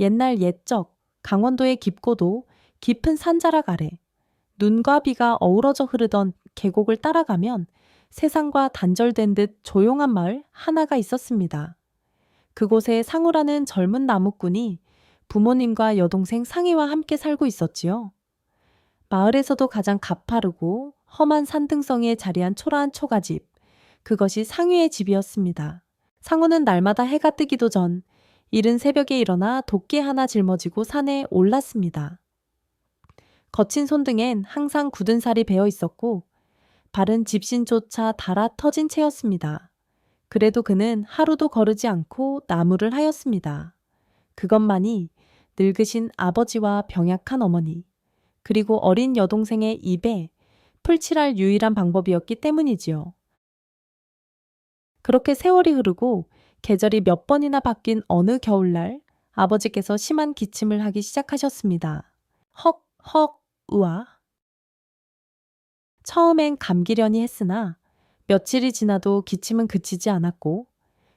옛날 옛적 강원도의 깊고도 깊은 산자락 아래 눈과 비가 어우러져 흐르던 계곡을 따라가면 세상과 단절된 듯 조용한 마을 하나가 있었습니다. 그곳에 상우라는 젊은 나무꾼이 부모님과 여동생 상희와 함께 살고 있었지요. 마을에서도 가장 가파르고 험한 산등성이에 자리한 초라한 초가집, 그것이 상희의 집이었습니다. 상우는 날마다 해가 뜨기도 전 이른 새벽에 일어나 도끼 하나 짊어지고 산에 올랐습니다. 거친 손등엔 항상 굳은 살이 배어 있었고 발은 집신조차 닳아 터진 채였습니다. 그래도 그는 하루도 거르지 않고 나무를 하였습니다. 그것만이 늙으신 아버지와 병약한 어머니, 그리고 어린 여동생의 입에 풀칠할 유일한 방법이었기 때문이지요. 그렇게 세월이 흐르고 계절이 몇 번이나 바뀐 어느 겨울날 아버지께서 심한 기침을 하기 시작하셨습니다. 헉, 헉, 으아. 처음엔 감기려니 했으나 며칠이 지나도 기침은 그치지 않았고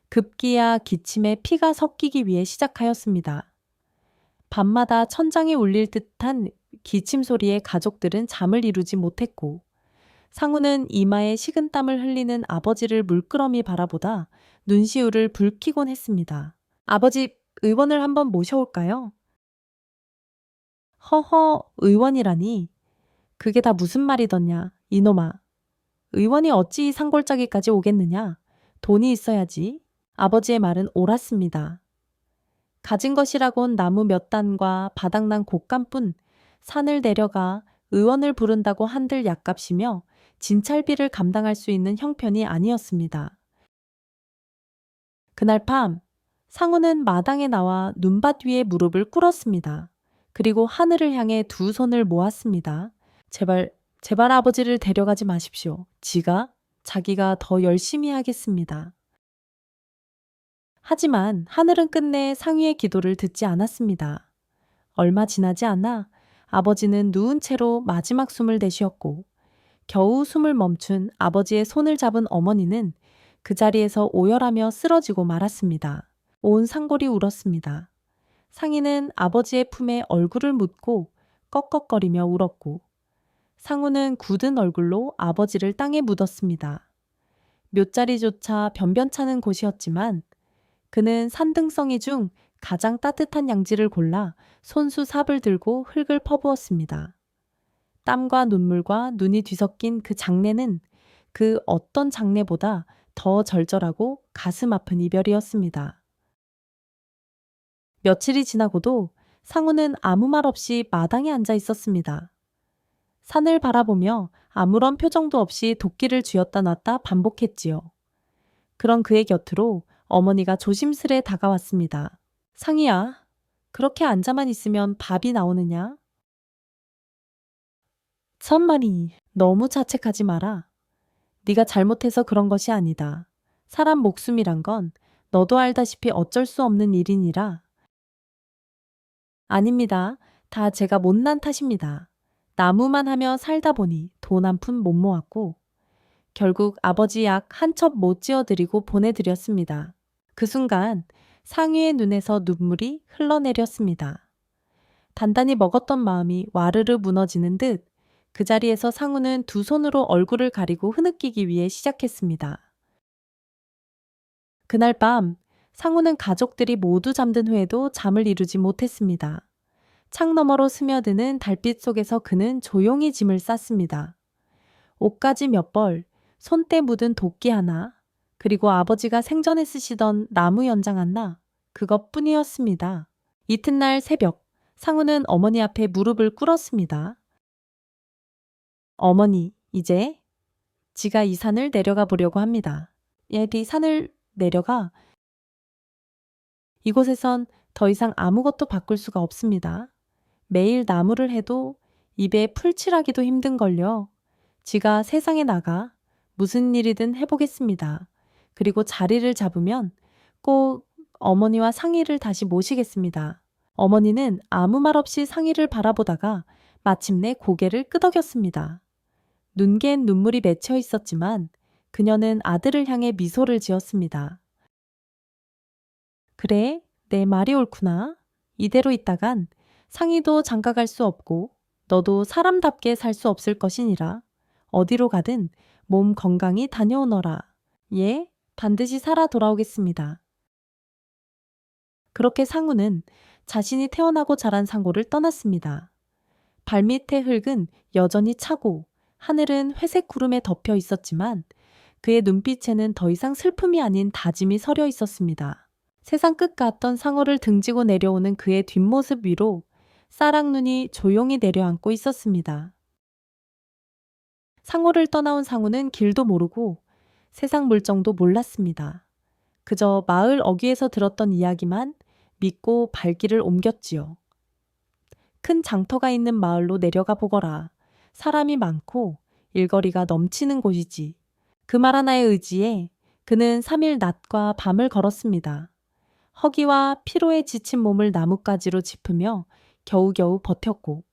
급기야 기침에 피가 섞이기 위해 시작하였습니다. 밤마다 천장이 울릴 듯한 기침 소리에 가족들은 잠을 이루지 못했고 상우는 이마에 식은땀을 흘리는 아버지를 물끄러미 바라보다 눈시울을 붉히곤 했습니다. 아버지, 의원을 한번 모셔올까요? 허허, 의원이라니. 그게 다 무슨 말이더냐, 이놈아. 의원이 어찌 산골짜기까지 오겠느냐? 돈이 있어야지. 아버지의 말은 옳았습니다. 가진 것이라곤 나무 몇 단과 바닥난 곶감뿐 산을 내려가 의원을 부른다고 한들 약값이며 진찰비를 감당할 수 있는 형편이 아니었습니다. 그날 밤 상우는 마당에 나와 눈밭 위에 무릎을 꿇었습니다. 그리고 하늘을 향해 두 손을 모았습니다. 제발 아버지를 데려가지 마십시오. 자기가 더 열심히 하겠습니다. 하지만 하늘은 끝내 상위의 기도를 듣지 않았습니다. 얼마 지나지 않아 아버지는 누운 채로 마지막 숨을 내쉬었고 겨우 숨을 멈춘 아버지의 손을 잡은 어머니는 그 자리에서 오열하며 쓰러지고 말았습니다. 온 산골이 울었습니다. 상희는 아버지의 품에 얼굴을 묻고 꺽꺽거리며 울었고 상우는 굳은 얼굴로 아버지를 땅에 묻었습니다. 묫자리조차 변변찮은 곳이었지만 그는 산등성이 중 가장 따뜻한 양지를 골라 손수 삽을 들고 흙을 퍼부었습니다. 땀과 눈물과 눈이 뒤섞인 그 장례는 그 어떤 장례보다 더 절절하고 가슴 아픈 이별이었습니다. 며칠이 지나고도 상우는 아무 말 없이 마당에 앉아 있었습니다. 산을 바라보며 아무런 표정도 없이 도끼를 쥐었다 놨다 반복했지요. 그런 그의 곁으로 어머니가 조심스레 다가왔습니다. 상희야, 그렇게 앉아만 있으면 밥이 나오느냐? 천만이 너무 자책하지 마라. 네가 잘못해서 그런 것이 아니다. 사람 목숨이란 건 너도 알다시피 어쩔 수 없는 일이니라. 아닙니다. 다 제가 못난 탓입니다. 나무만 하며 살다 보니 돈 한 푼 못 모았고 결국 아버지 약 한 첩 못 지어드리고 보내드렸습니다. 그 순간 상희의 눈에서 눈물이 흘러내렸습니다. 단단히 먹었던 마음이 와르르 무너지는 듯 그 자리에서 상우는 두 손으로 얼굴을 가리고 흐느끼기 위해 시작했습니다. 그날 밤 상우는 가족들이 모두 잠든 후에도 잠을 이루지 못했습니다. 창 너머로 스며드는 달빛 속에서 그는 조용히 짐을 쌌습니다. 옷가지 몇 벌, 손때 묻은 도끼 하나, 그리고 아버지가 생전에 쓰시던 나무 연장 하나, 그것뿐이었습니다. 이튿날 새벽, 상우는 어머니 앞에 무릎을 꿇었습니다. 어머니, 이제 지가 이 산을 내려가 보려고 합니다. 이 산을 내려가 이곳에선 더 이상 아무것도 바꿀 수가 없습니다. 매일 나무를 해도 입에 풀칠하기도 힘든걸요. 지가 세상에 나가 무슨 일이든 해보겠습니다. 그리고 자리를 잡으면 꼭 어머니와 상희를 다시 모시겠습니다. 어머니는 아무 말 없이 상희를 바라보다가 마침내 고개를 끄덕였습니다. 눈개엔 눈물이 맺혀 있었지만 그녀는 아들을 향해 미소를 지었습니다. 그래, 내 말이 옳구나. 이대로 있다간 상희도 장가갈 수 없고 너도 사람답게 살 수 없을 것이니라. 어디로 가든 몸 건강히 다녀오너라. 예, 반드시 살아 돌아오겠습니다. 그렇게 상우는 자신이 태어나고 자란 상고를 떠났습니다. 발밑의 흙은 여전히 차고 하늘은 회색 구름에 덮여 있었지만 그의 눈빛에는 더 이상 슬픔이 아닌 다짐이 서려 있었습니다. 세상 끝 같던 상어를 등지고 내려오는 그의 뒷모습 위로 쌀락눈이 조용히 내려앉고 있었습니다. 상어를 떠나온 상우는 길도 모르고 세상 물정도 몰랐습니다. 그저 마을 어귀에서 들었던 이야기만 믿고 발길을 옮겼지요. 큰 장터가 있는 마을로 내려가 보거라. 사람이 많고 일거리가 넘치는 곳이지. 그 말 하나에 의지해 그는 3일 낮과 밤을 걸었습니다. 허기와 피로에 지친 몸을 나뭇가지로 짚으며 겨우겨우 버텼고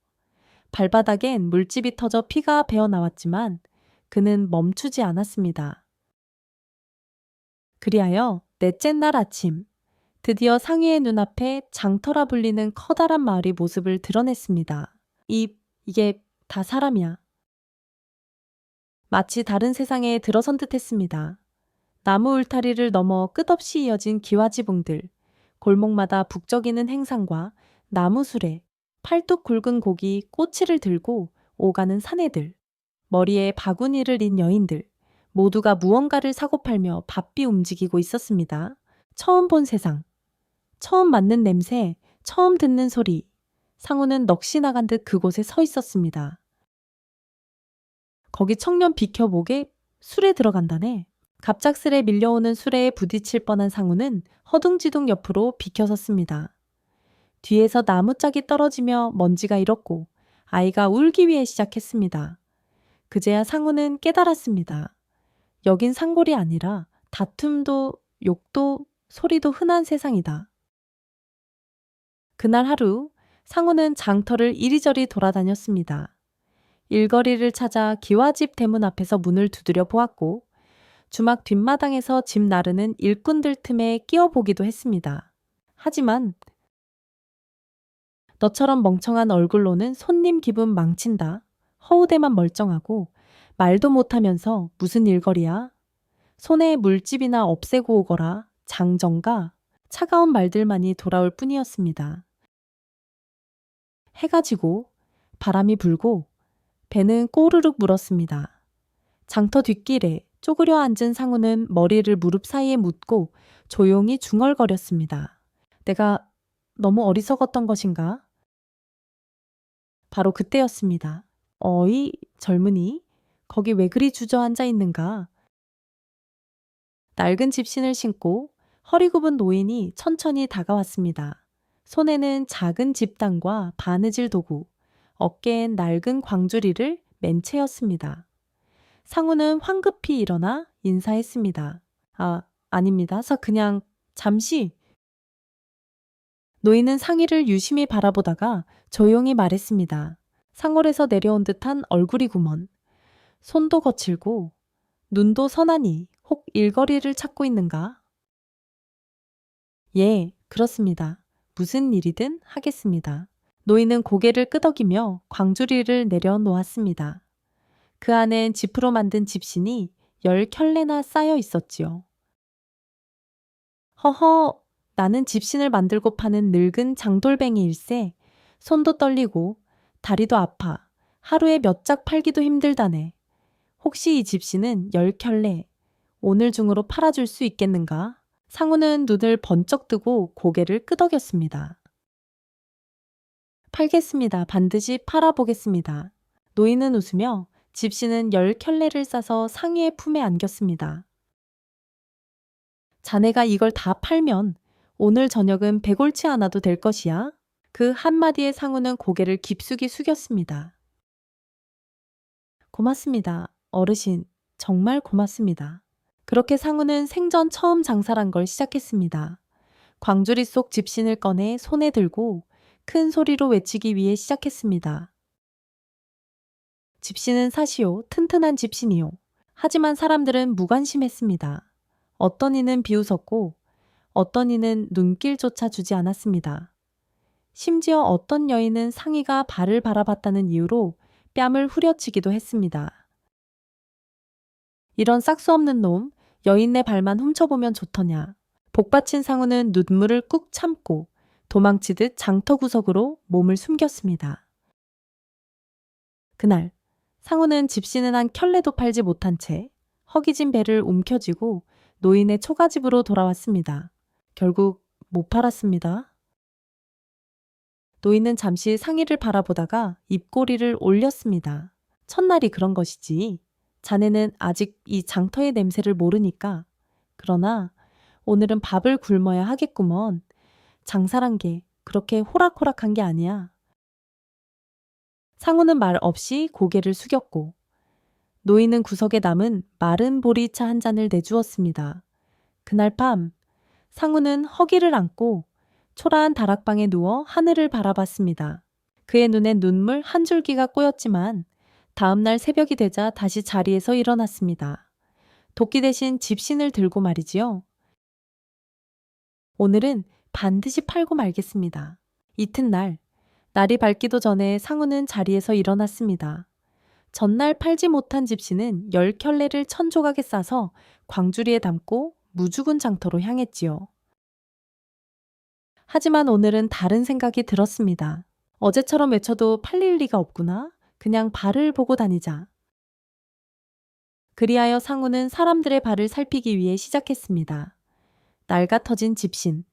발바닥엔 물집이 터져 피가 배어 나왔지만 그는 멈추지 않았습니다. 그리하여 넷째 날 아침 드디어 상희의 눈앞에 장터라 불리는 커다란 마을이 모습을 드러냈습니다. 이게 다 사람이야. 마치 다른 세상에 들어선 듯했습니다. 나무 울타리를 넘어 끝없이 이어진 기와지붕들, 골목마다 북적이는 행상과 나무 수레, 팔뚝 굵은 고기 꼬치를 들고 오가는 사내들, 머리에 바구니를 인 여인들, 모두가 무언가를 사고팔며 바삐 움직이고 있었습니다. 처음 본 세상, 처음 맡는 냄새, 처음 듣는 소리. 상우는 넋이 나간 듯 그곳에 서 있었습니다. 거기 청년 비켜보게 술에 들어간다네. 갑작스레 밀려오는 수레에 부딪힐 뻔한 상우는 허둥지둥 옆으로 비켜섰습니다. 뒤에서 나무짝이 떨어지며 먼지가 일었고 아이가 울기 위해 시작했습니다. 그제야 상우는 깨달았습니다. 여긴 상골이 아니라 다툼도 욕도 소리도 흔한 세상이다. 그날 하루 상우는 장터를 이리저리 돌아다녔습니다. 일거리를 찾아 기와집 대문 앞에서 문을 두드려 보았고 주막 뒷마당에서 집 나르는 일꾼들 틈에 끼어보기도 했습니다. 하지만 너처럼 멍청한 얼굴로는 손님 기분 망친다. 허우대만 멀쩡하고 말도 못하면서 무슨 일거리야? 손에 물집이나 없애고 오거라. 장정가 차가운 말들만이 돌아올 뿐이었습니다. 해가 지고 바람이 불고 배는 꼬르륵 물었습니다. 장터 뒷길에 쪼그려 앉은 상우는 머리를 무릎 사이에 묻고 조용히 중얼거렸습니다. 내가 너무 어리석었던 것인가? 바로 그때였습니다. 어이, 젊은이, 거기 왜 그리 주저앉아 있는가? 낡은 집신을 신고 허리 굽은 노인이 천천히 다가왔습니다. 손에는 작은 집당과 바느질 도구, 어깨엔 낡은 광주리를 맨 채였습니다. 상우는 황급히 일어나 인사했습니다. 아닙니다. 저 그냥 잠시. 노인은 상희를 유심히 바라보다가 조용히 말했습니다. 상월에서 내려온 듯한 얼굴이구먼. 손도 거칠고 눈도 선하니 혹 일거리를 찾고 있는가? 예, 그렇습니다. 무슨 일이든 하겠습니다. 노인은 고개를 끄덕이며 광주리를 내려놓았습니다. 그 안엔 지프로 만든 집신이 10켤레나 쌓여 있었지요. 허허, 나는 집신을 만들고 파는 늙은 장돌뱅이일세. 손도 떨리고 다리도 아파 하루에 몇 짝 팔기도 힘들다네. 혹시 이 집신은 10켤레 오늘 중으로 팔아줄 수 있겠는가? 상우는 눈을 번쩍 뜨고 고개를 끄덕였습니다. 팔겠습니다. 반드시 팔아보겠습니다. 노인은 웃으며 집신은 10켤레를 싸서 상희의 품에 안겼습니다. 자네가 이걸 다 팔면 오늘 저녁은 배골치 않아도 될 것이야. 그 한마디에 상우는 고개를 깊숙이 숙였습니다. 고맙습니다. 어르신, 정말 고맙습니다. 그렇게 상우는 생전 처음 장사란 걸 시작했습니다. 광주리 속 집신을 꺼내 손에 들고 큰 소리로 외치기 위해 시작했습니다. 집신은 사시오, 튼튼한 집신이요. 하지만 사람들은 무관심했습니다. 어떤 이는 비웃었고 어떤 이는 눈길조차 주지 않았습니다. 심지어 어떤 여인은 상희가 발을 바라봤다는 이유로 뺨을 후려치기도 했습니다. 이런 싹수 없는 놈, 여인네 발만 훔쳐보면 좋더냐. 복받친 상우는 눈물을 꾹 참고 도망치듯 장터 구석으로 몸을 숨겼습니다. 그날 상우는 집시는 한 켤레도 팔지 못한 채 허기진 배를 움켜쥐고 노인의 초가집으로 돌아왔습니다. 결국 못 팔았습니다. 노인은 잠시 상희를 바라보다가 입꼬리를 올렸습니다. 첫날이 그런 것이지. 자네는 아직 이 장터의 냄새를 모르니까. 그러나 오늘은 밥을 굶어야 하겠구먼. 장사란 게 그렇게 호락호락한 게 아니야. 상우는 말 없이 고개를 숙였고 노인은 구석에 남은 마른 보리차 한 잔을 내주었습니다. 그날 밤 상우는 허기를 안고 초라한 다락방에 누워 하늘을 바라봤습니다. 그의 눈엔 눈물 한 줄기가 꼬였지만 다음날 새벽이 되자 다시 자리에서 일어났습니다. 도끼 대신 집신을 들고 말이지요. 오늘은 반드시 팔고 말겠습니다. 이튿날 날이 밝기도 전에 상우는 자리에서 일어났습니다. 전날 팔지 못한 집신은 10켤레를 천조각에 싸서 광주리에 담고 무주군 장터로 향했지요. 하지만 오늘은 다른 생각이 들었습니다. 어제처럼 외쳐도 팔릴 리가 없구나. 그냥 발을 보고 다니자. 그리하여 상우는 사람들의 발을 살피기 위해 시작했습니다. 낡아 터진 집신,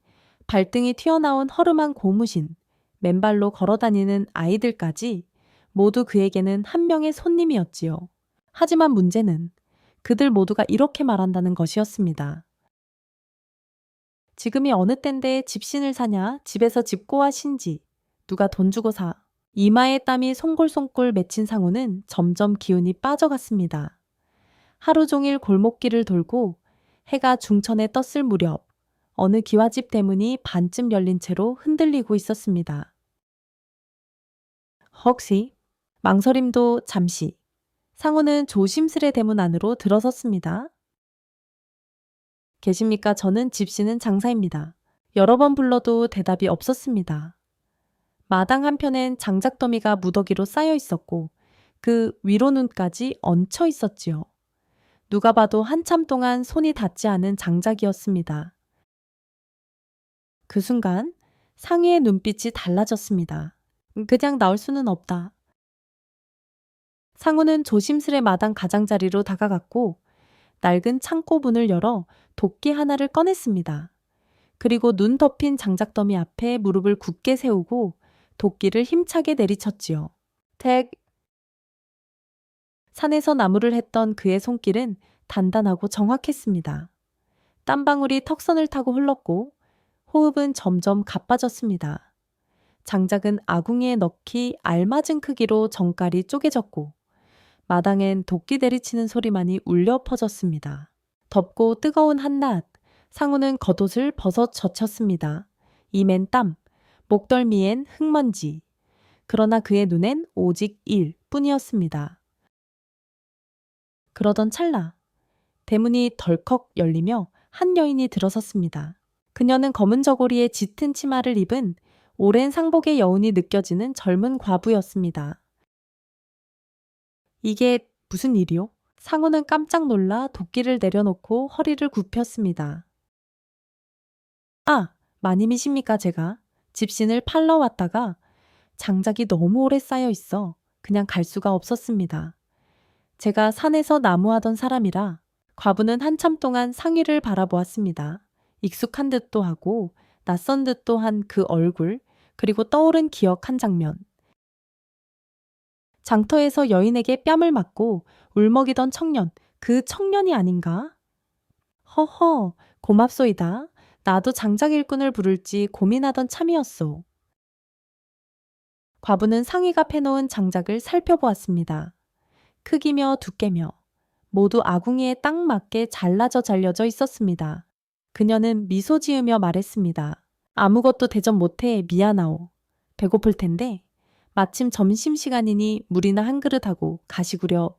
발등이 튀어나온 허름한 고무신, 맨발로 걸어다니는 아이들까지 모두 그에게는 한 명의 손님이었지요. 하지만 문제는 그들 모두가 이렇게 말한다는 것이었습니다. 지금이 어느 땐데 집신을 사냐? 집에서 집고와 신지. 누가 돈 주고 사. 이마에 땀이 송골송골 맺힌 상우는 점점 기운이 빠져갔습니다. 하루 종일 골목길을 돌고 해가 중천에 떴을 무렵 어느 기와집 대문이 반쯤 열린 채로 흔들리고 있었습니다. 혹시 망설임도 잠시 상우는 조심스레 대문 안으로 들어섰습니다. 계십니까? 저는 집시는 장사입니다. 여러 번 불러도 대답이 없었습니다. 마당 한편엔 장작더미가 무더기로 쌓여 있었고 그 위로눈까지 얹혀 있었지요. 누가 봐도 한참 동안 손이 닿지 않은 장작이었습니다. 그 순간 상희의 눈빛이 달라졌습니다. 그냥 나올 수는 없다. 상우는 조심스레 마당 가장자리로 다가갔고 낡은 창고 문을 열어 도끼 하나를 꺼냈습니다. 그리고 눈 덮인 장작더미 앞에 무릎을 굳게 세우고 도끼를 힘차게 내리쳤지요. 택! 산에서 나무를 했던 그의 손길은 단단하고 정확했습니다. 땀방울이 턱선을 타고 흘렀고 호흡은 점점 가빠졌습니다. 장작은 아궁이에 넣기 알맞은 크기로 정갈이 쪼개졌고 마당엔 도끼 내리치는 소리만이 울려 퍼졌습니다. 덥고 뜨거운 한낮, 상우는 겉옷을 벗어 젖혔습니다. 이맨 땀, 목덜미엔 흙먼지. 그러나 그의 눈엔 오직 일 뿐이었습니다. 그러던 찰나, 대문이 덜컥 열리며 한 여인이 들어섰습니다. 그녀는 검은 저고리에 짙은 치마를 입은 오랜 상복의 여운이 느껴지는 젊은 과부였습니다. 이게 무슨 일이요? 상우는 깜짝 놀라 도끼를 내려놓고 허리를 굽혔습니다. 아, 마님이십니까 제가? 집신을 팔러 왔다가 장작이 너무 오래 쌓여 있어 그냥 갈 수가 없었습니다. 제가 산에서 나무하던 사람이라 과부는 한참 동안 상희를 바라보았습니다. 익숙한 듯도 하고 낯선 듯도 한 그 얼굴, 그리고 떠오른 기억 한 장면. 장터에서 여인에게 뺨을 맞고 울먹이던 청년, 그 청년이 아닌가? 허허, 고맙소이다. 나도 장작 일꾼을 부를지 고민하던 참이었소. 과부는 상희가 패놓은 장작을 살펴보았습니다. 크기며 두께며 모두 아궁이에 딱 맞게 잘려져 있었습니다. 그녀는 미소 지으며 말했습니다. 아무것도 대접 못해 미안하오. 배고플 텐데 마침 점심시간이니 물이나 한 그릇하고 가시구려.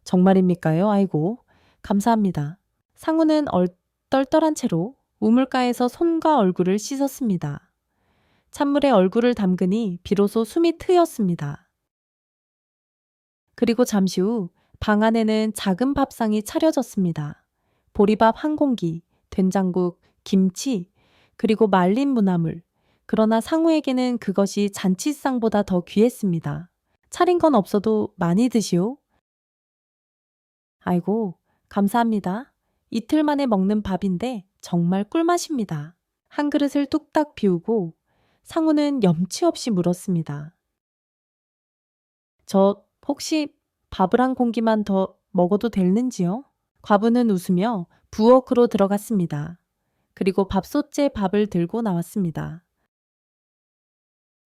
정말입니까요? 아이고, 감사합니다. 상우는 얼떨떨한 채로 우물가에서 손과 얼굴을 씻었습니다. 찬물에 얼굴을 담그니 비로소 숨이 트였습니다. 그리고 잠시 후 방 안에는 작은 밥상이 차려졌습니다. 보리밥 한 공기, 된장국, 김치, 그리고 말린 무나물. 그러나 상우에게는 그것이 잔치상보다 더 귀했습니다. 차린 건 없어도 많이 드시오. 아이고, 감사합니다. 이틀 만에 먹는 밥인데 정말 꿀맛입니다. 한 그릇을 뚝딱 비우고 상우는 염치 없이 물었습니다. 저 혹시 밥을 한 공기만 더 먹어도 되는지요? 과부는 웃으며 부엌으로 들어갔습니다. 그리고 밥솥째 밥을 들고 나왔습니다.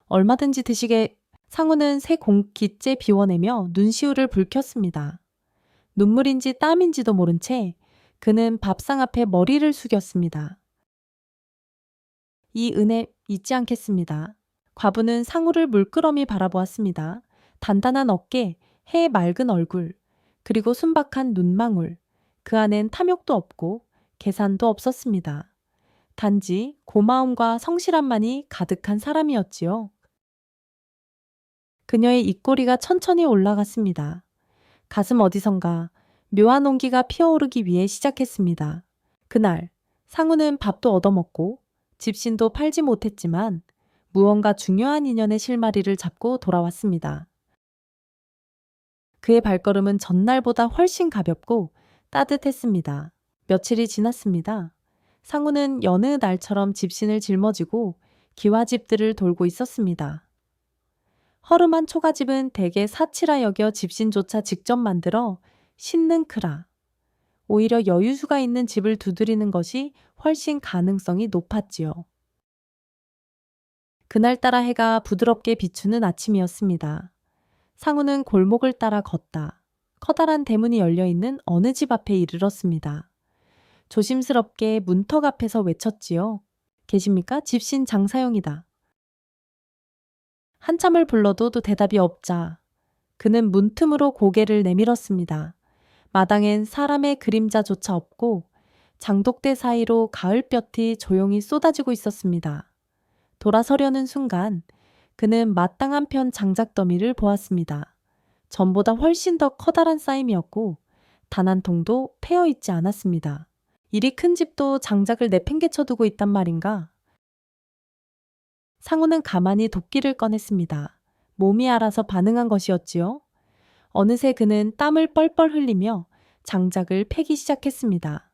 얼마든지 드시게. 상우는 새 공기째 비워내며 눈시울을 붉혔습니다. 눈물인지 땀인지도 모른 채 그는 밥상 앞에 머리를 숙였습니다. 이 은혜 잊지 않겠습니다. 과부는 상우를 물끄러미 바라보았습니다. 단단한 어깨, 해 맑은 얼굴, 그리고 순박한 눈망울. 그 안엔 탐욕도 없고 계산도 없었습니다. 단지 고마움과 성실함만이 가득한 사람이었지요. 그녀의 입꼬리가 천천히 올라갔습니다. 가슴 어디선가 묘한 온기가 피어오르기 위해 시작했습니다. 그날 상우는 밥도 얻어먹고 집신도 팔지 못했지만 무언가 중요한 인연의 실마리를 잡고 돌아왔습니다. 그의 발걸음은 전날보다 훨씬 가볍고 따뜻했습니다. 며칠이 지났습니다. 상우는 여느 날처럼 집신을 짊어지고 기와집들을 돌고 있었습니다. 허름한 초가집은 대개 사치라 여겨 집신조차 직접 만들어 신는 크라. 오히려 여유수가 있는 집을 두드리는 것이 훨씬 가능성이 높았지요. 그날따라 해가 부드럽게 비추는 아침이었습니다. 상우는 골목을 따라 걷다. 커다란 대문이 열려있는 어느 집 앞에 이르렀습니다. 조심스럽게 문턱 앞에서 외쳤지요. 계십니까? 집신 장사용이다. 한참을 불러도 대답이 없자 그는 문틈으로 고개를 내밀었습니다. 마당엔 사람의 그림자조차 없고 장독대 사이로 가을볕이 조용히 쏟아지고 있었습니다. 돌아서려는 순간 그는 마땅한 편 장작더미를 보았습니다. 전보다 훨씬 더 커다란 쌓임이었고 단 한 통도 패여 있지 않았습니다. 이리 큰 집도 장작을 내팽개쳐 두고 있단 말인가? 상우는 가만히 도끼를 꺼냈습니다. 몸이 알아서 반응한 것이었지요. 어느새 그는 땀을 뻘뻘 흘리며 장작을 패기 시작했습니다.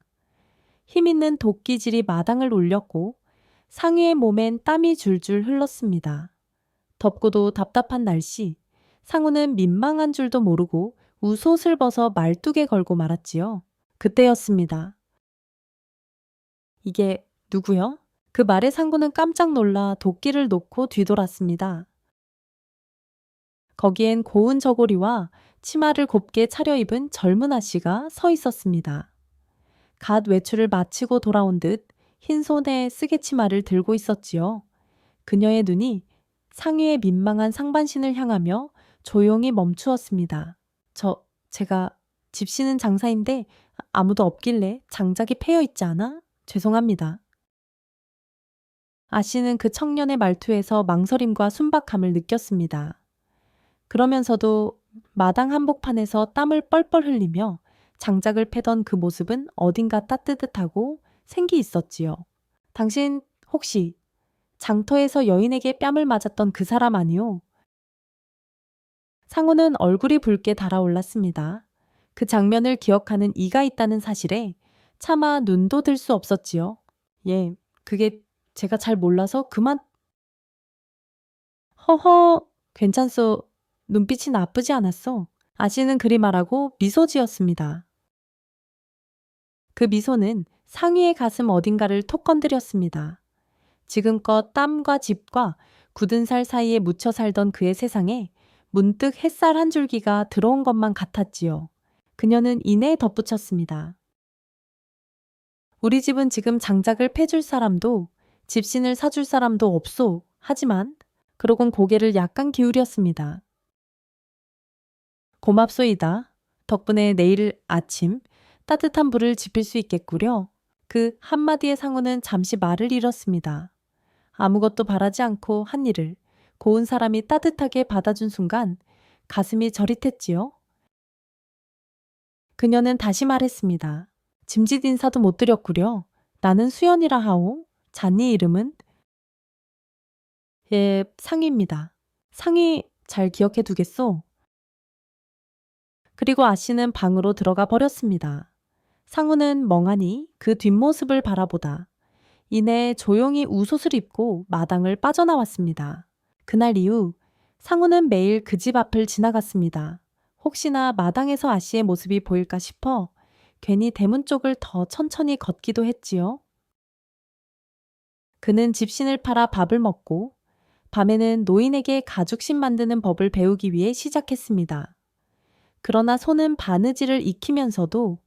힘있는 도끼질이 마당을 울렸고 상우의 몸엔 땀이 줄줄 흘렀습니다. 덥고도 답답한 날씨, 상우는 민망한 줄도 모르고 웃옷을 벗어 말뚝에 걸고 말았지요. 그때였습니다. 이게 누구요? 그 말에 상구는 깜짝 놀라 도끼를 놓고 뒤돌았습니다. 거기엔 고운 저고리와 치마를 곱게 차려입은 젊은 아씨가 서 있었습니다. 갓 외출을 마치고 돌아온 듯 흰 손에 쓰개치마를 들고 있었지요. 그녀의 눈이 상위의 민망한 상반신을 향하며 조용히 멈추었습니다. 제가 집시는 장사인데 아무도 없길래 장작이 패여 있지 않아? 죄송합니다. 아씨는 그 청년의 말투에서 망설임과 순박함을 느꼈습니다. 그러면서도 마당 한복판에서 땀을 뻘뻘 흘리며 장작을 패던 그 모습은 어딘가 따뜻하고 생기 있었지요. 당신 혹시 장터에서 여인에게 뺨을 맞았던 그 사람 아니오? 상우는 얼굴이 붉게 달아올랐습니다. 그 장면을 기억하는 이가 있다는 사실에 차마 눈도 들 수 없었지요. 예, 그게 제가 잘 몰라서 그만. 허허, 괜찮소. 눈빛이 나쁘지 않았어. 아씨는 그리 말하고 미소 지었습니다. 그 미소는 상위의 가슴 어딘가를 톡 건드렸습니다. 지금껏 땀과 집과 굳은 살 사이에 묻혀 살던 그의 세상에 문득 햇살 한 줄기가 들어온 것만 같았지요. 그녀는 이내 덧붙였습니다. 우리 집은 지금 장작을 패줄 사람도 집신을 사줄 사람도 없소. 하지만 그러곤 고개를 약간 기울였습니다. 고맙소이다. 덕분에 내일 아침 따뜻한 불을 지필 수 있겠구려. 그 한마디의 상우는 잠시 말을 잃었습니다. 아무것도 바라지 않고 한 일을 고운 사람이 따뜻하게 받아준 순간 가슴이 저릿했지요. 그녀는 다시 말했습니다. 짐짓 인사도 못 드렸구려. 나는 수연이라 하오. 잔니 이름은? 예, 상희입니다. 상희 잘 기억해 두겠소? 그리고 아씨는 방으로 들어가 버렸습니다. 상우는 멍하니 그 뒷모습을 바라보다 이내 조용히 우솥을 입고 마당을 빠져나왔습니다. 그날 이후 상우는 매일 그 집 앞을 지나갔습니다. 혹시나 마당에서 아씨의 모습이 보일까 싶어 괜히 대문 쪽을 더 천천히 걷기도 했지요. 그는 집신을 팔아 밥을 먹고 밤에는 노인에게 가죽신 만드는 법을 배우기 위해 시작했습니다. 그러나 손은 바느질을 익히면서도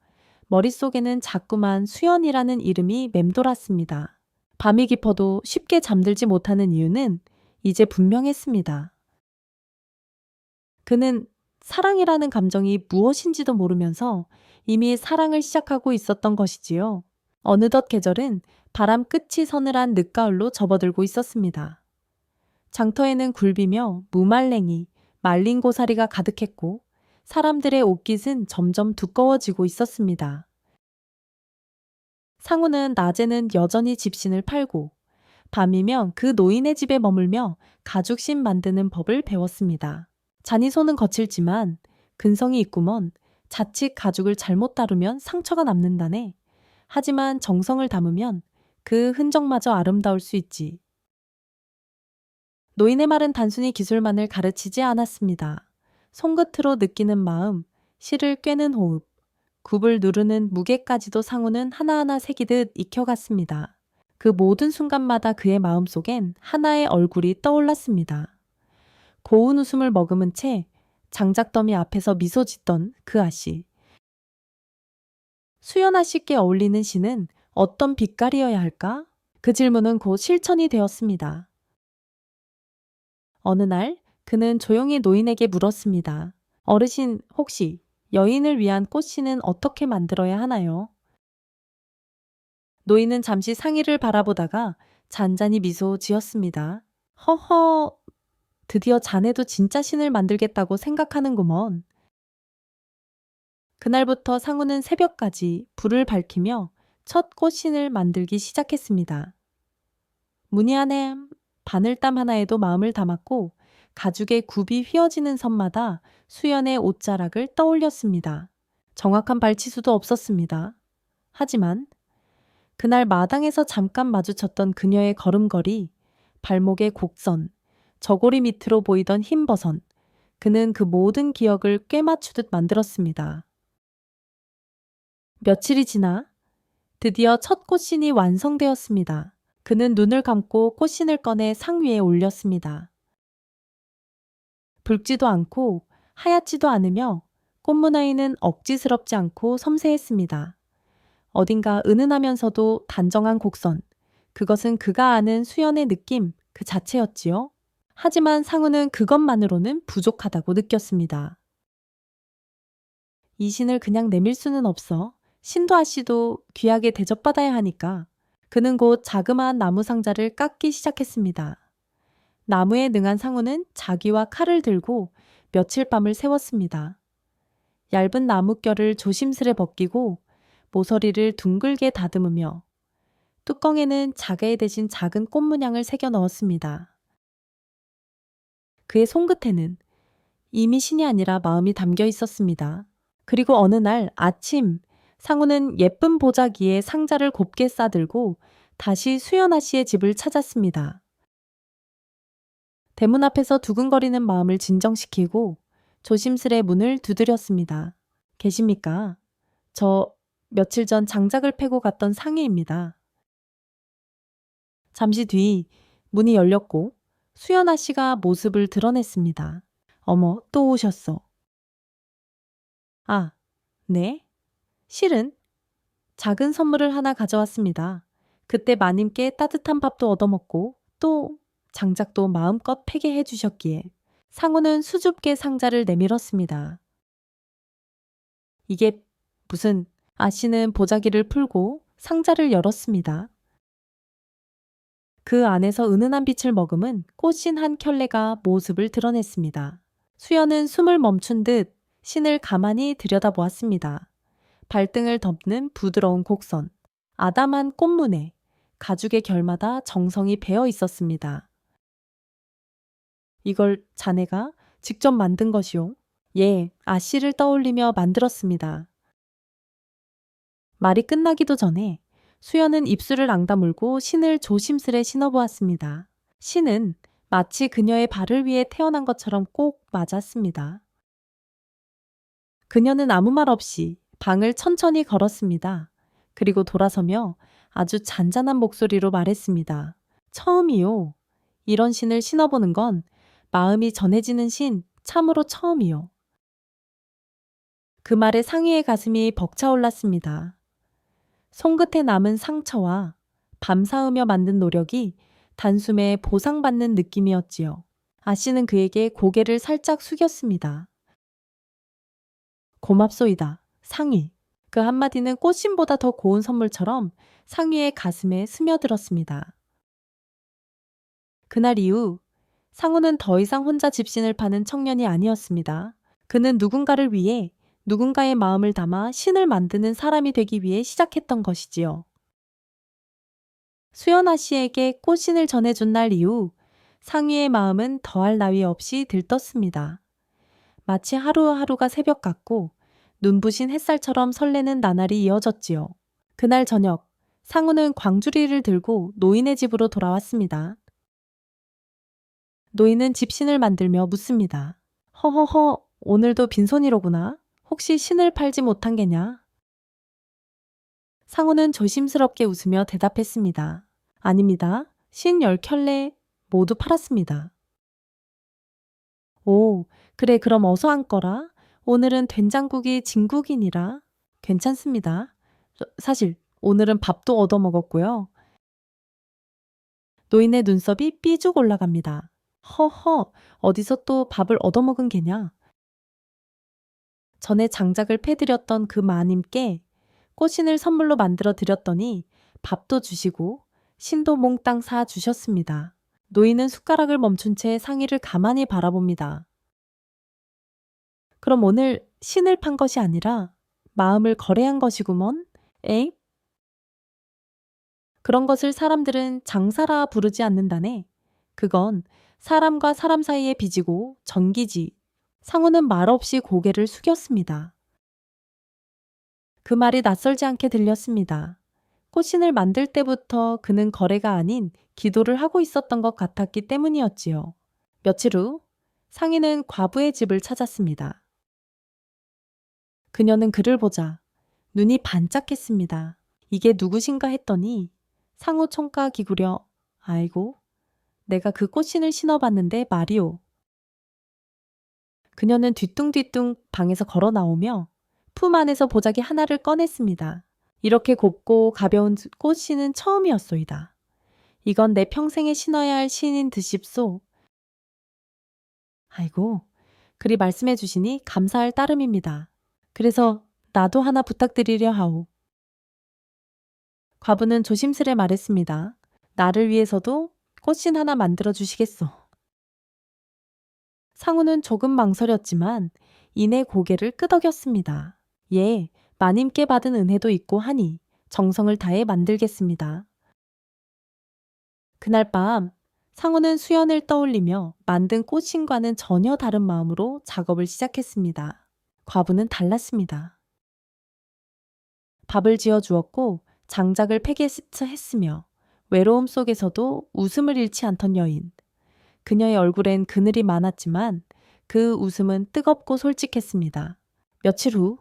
머릿속에는 자꾸만 수연이라는 이름이 맴돌았습니다. 밤이 깊어도 쉽게 잠들지 못하는 이유는 이제 분명했습니다. 그는 사랑이라는 감정이 무엇인지도 모르면서 이미 사랑을 시작하고 있었던 것이지요. 어느덧 계절은 바람 끝이 서늘한 늦가을로 접어들고 있었습니다. 장터에는 굴비며 무말랭이, 말린 고사리가 가득했고 사람들의 옷깃은 점점 두꺼워지고 있었습니다. 상우는 낮에는 여전히 집신을 팔고 밤이면 그 노인의 집에 머물며 가죽신 만드는 법을 배웠습니다. 잔이 손은 거칠지만 근성이 있구먼. 자칫 가죽을 잘못 다루면 상처가 남는다네. 하지만 정성을 담으면 그 흔적마저 아름다울 수 있지. 노인의 말은 단순히 기술만을 가르치지 않았습니다. 손끝으로 느끼는 마음, 실을 꿰는 호흡, 굽을 누르는 무게까지도 상우는 하나하나 새기듯 익혀갔습니다. 그 모든 순간마다 그의 마음속엔 하나의 얼굴이 떠올랐습니다. 고운 웃음을 머금은 채 장작더미 앞에서 미소 짓던 그 아씨. 수연 아씨께 어울리는 시는 어떤 빛깔이어야 할까? 그 질문은 곧 실천이 되었습니다. 어느 날 그는 조용히 노인에게 물었습니다. 어르신, 혹시 여인을 위한 꽃씨는 어떻게 만들어야 하나요? 노인은 잠시 상의를 바라보다가 잔잔히 미소 지었습니다. 허허, 드디어 자네도 진짜 신을 만들겠다고 생각하는구먼. 그날부터 상우는 새벽까지 불을 밝히며 첫 꽃신을 만들기 시작했습니다. 무늬안에 바늘땀 하나에도 마음을 담았고 가죽의 굽이 휘어지는 선마다 수연의 옷자락을 떠올렸습니다. 정확한 발치수도 없었습니다. 하지만 그날 마당에서 잠깐 마주쳤던 그녀의 걸음걸이, 발목의 곡선, 저고리 밑으로 보이던 흰 버선, 그는 그 모든 기억을 꿰맞추듯 만들었습니다. 며칠이 지나 드디어 첫 꽃신이 완성되었습니다. 그는 눈을 감고 꽃신을 꺼내 상 위에 올렸습니다. 붉지도 않고 하얗지도 않으며 꽃무늬는 억지스럽지 않고 섬세했습니다. 어딘가 은은하면서도 단정한 곡선, 그것은 그가 아는 수연의 느낌 그 자체였지요. 하지만 상우는 그것만으로는 부족하다고 느꼈습니다. 이 신을 그냥 내밀 수는 없어. 신도 아씨도 귀하게 대접받아야 하니까. 그는 곧 자그마한 나무 상자를 깎기 시작했습니다. 나무에 능한 상우는 자기와 칼을 들고 며칠 밤을 새웠습니다. 얇은 나뭇결을 조심스레 벗기고 모서리를 둥글게 다듬으며 뚜껑에는 자개 대신 작은 꽃 문양을 새겨 넣었습니다. 그의 손끝에는 이미 신이 아니라 마음이 담겨 있었습니다. 그리고 어느 날 아침 상우는 예쁜 보자기에 상자를 곱게 싸들고 다시 수연아 씨의 집을 찾았습니다. 대문 앞에서 두근거리는 마음을 진정시키고 조심스레 문을 두드렸습니다. 계십니까? 저 며칠 전 장작을 패고 갔던 상희입니다. 잠시 뒤 문이 열렸고 수연아 씨가 모습을 드러냈습니다. 어머, 또 오셨어. 아, 네? 실은 작은 선물을 하나 가져왔습니다. 그때 마님께 따뜻한 밥도 얻어먹고 또 장작도 마음껏 패게 해주셨기에 상우는 수줍게 상자를 내밀었습니다. 이게 무슨 아씨는 보자기를 풀고 상자를 열었습니다. 그 안에서 은은한 빛을 머금은 꽃신 한 켤레가 모습을 드러냈습니다. 수연은 숨을 멈춘 듯 신을 가만히 들여다보았습니다. 발등을 덮는 부드러운 곡선, 아담한 꽃무늬, 가죽의 결마다 정성이 배어 있었습니다. 이걸 자네가 직접 만든 것이오? 예, 아씨를 떠올리며 만들었습니다. 말이 끝나기도 전에 수연은 입술을 앙다물고 신을 조심스레 신어보았습니다. 신은 마치 그녀의 발을 위해 태어난 것처럼 꼭 맞았습니다. 그녀는 아무 말 없이 방을 천천히 걸었습니다. 그리고 돌아서며 아주 잔잔한 목소리로 말했습니다. 처음이요. 이런 신을 신어보는 건 마음이 전해지는 신 참으로 처음이요. 그 말에 상희의 가슴이 벅차올랐습니다. 손끝에 남은 상처와 밤사으며 만든 노력이 단숨에 보상받는 느낌이었지요. 아씨는 그에게 고개를 살짝 숙였습니다. 고맙소이다, 상희. 그 한마디는 꽃신보다 더 고운 선물처럼 상희의 가슴에 스며들었습니다. 그날 이후 상우는 더 이상 혼자 집신을 파는 청년이 아니었습니다. 그는 누군가를 위해 누군가의 마음을 담아 신을 만드는 사람이 되기 위해 시작했던 것이지요. 수연아 씨에게 꽃신을 전해준 날 이후 상희의 마음은 더할 나위 없이 들떴습니다. 마치 하루하루가 새벽 같고 눈부신 햇살처럼 설레는 나날이 이어졌지요. 그날 저녁 상우는 광주리를 들고 노인의 집으로 돌아왔습니다. 노인은 집신을 만들며 묻습니다. 허허허, 오늘도 빈손이로구나. 혹시 신을 팔지 못한 게냐? 상우는 조심스럽게 웃으며 대답했습니다. 아닙니다. 신 10켤레 모두 팔았습니다. 오, 그래 그럼 어서 앉거라. 오늘은 된장국이 진국이니라. 괜찮습니다. 사실 오늘은 밥도 얻어먹었고요. 노인의 눈썹이 삐죽 올라갑니다. 허허, 어디서 또 밥을 얻어먹은 게냐? 전에 장작을 패드렸던 그 마님께 꽃신을 선물로 만들어 드렸더니 밥도 주시고 신도 몽땅 사 주셨습니다. 노인은 숟가락을 멈춘 채 상희를 가만히 바라봅니다. 그럼 오늘 신을 판 것이 아니라 마음을 거래한 것이구먼? 엥? 그런 것을 사람들은 장사라 부르지 않는다네. 그건 사람과 사람 사이의 빚이고 전기지. 상우는 말없이 고개를 숙였습니다. 그 말이 낯설지 않게 들렸습니다. 꽃신을 만들 때부터 그는 거래가 아닌 기도를 하고 있었던 것 같았기 때문이었지요. 며칠 후 상희는 과부의 집을 찾았습니다. 그녀는 그를 보자 눈이 반짝했습니다. 이게 누구신가 했더니 상우 총가 기구려 아이고 내가 그 꽃신을 신어봤는데 말이오. 그녀는 뒤뚱뒤뚱 방에서 걸어 나오며 품 안에서 보자기 하나를 꺼냈습니다. 이렇게 곱고 가벼운 꽃신은 처음이었소이다. 이건 내 평생에 신어야 할 신인 듯싶소. 아이고, 그리 말씀해 주시니 감사할 따름입니다. 그래서 나도 하나 부탁드리려 하오. 과부는 조심스레 말했습니다. 나를 위해서도 꽃신 하나 만들어 주시겠소. 상우는 조금 망설였지만 이내 고개를 끄덕였습니다. 예, 마님께 받은 은혜도 있고 하니 정성을 다해 만들겠습니다. 그날 밤 상우는 수연을 떠올리며 만든 꽃신과는 전혀 다른 마음으로 작업을 시작했습니다. 과부는 달랐습니다. 밥을 지어 주었고 장작을 패게했으며 외로움 속에서도 웃음을 잃지 않던 여인. 그녀의 얼굴엔 그늘이 많았지만 그 웃음은 뜨겁고 솔직했습니다. 며칠 후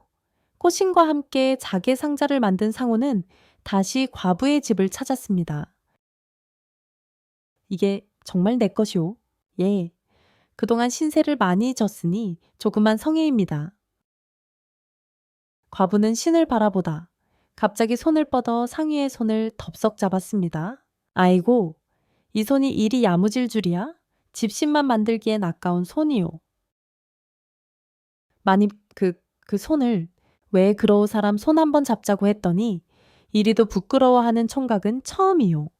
꽃신과 함께 자개 상자를 만든 상우는 다시 과부의 집을 찾았습니다. 이게 정말 내 것이오. 예, 그동안 신세를 많이 졌으니 조그만 성의입니다. 과부는 신을 바라보다 갑자기 손을 뻗어 상희의 손을 덥석 잡았습니다. 아이고, 이 손이 이리 야무질 줄이야? 집신만 만들기엔 아까운 손이요. 마님, 그 손을 왜 그러우 사람 손 한번 잡자고 했더니 이리도 부끄러워하는 총각은 처음이요.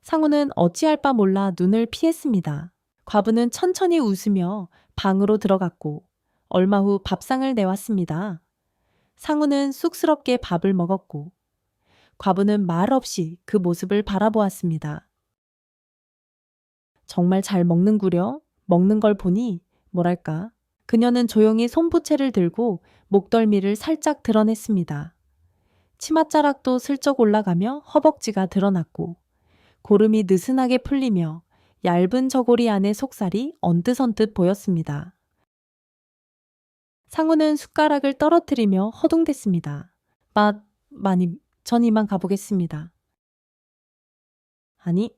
상우는 어찌할 바 몰라 눈을 피했습니다. 과부는 천천히 웃으며 방으로 들어갔고 얼마 후 밥상을 내왔습니다. 상우는 쑥스럽게 밥을 먹었고 과부는 말없이 그 모습을 바라보았습니다. 정말 잘 먹는구려. 먹는 걸 보니 뭐랄까. 그녀는 조용히 손부채를 들고 목덜미를 살짝 드러냈습니다. 치맛자락도 슬쩍 올라가며 허벅지가 드러났고 고름이 느슨하게 풀리며 얇은 저고리 안의 속살이 언뜻언뜻 보였습니다. 상우는 숟가락을 떨어뜨리며 허둥댔습니다. 마님, 전 이만 가보겠습니다. 아니,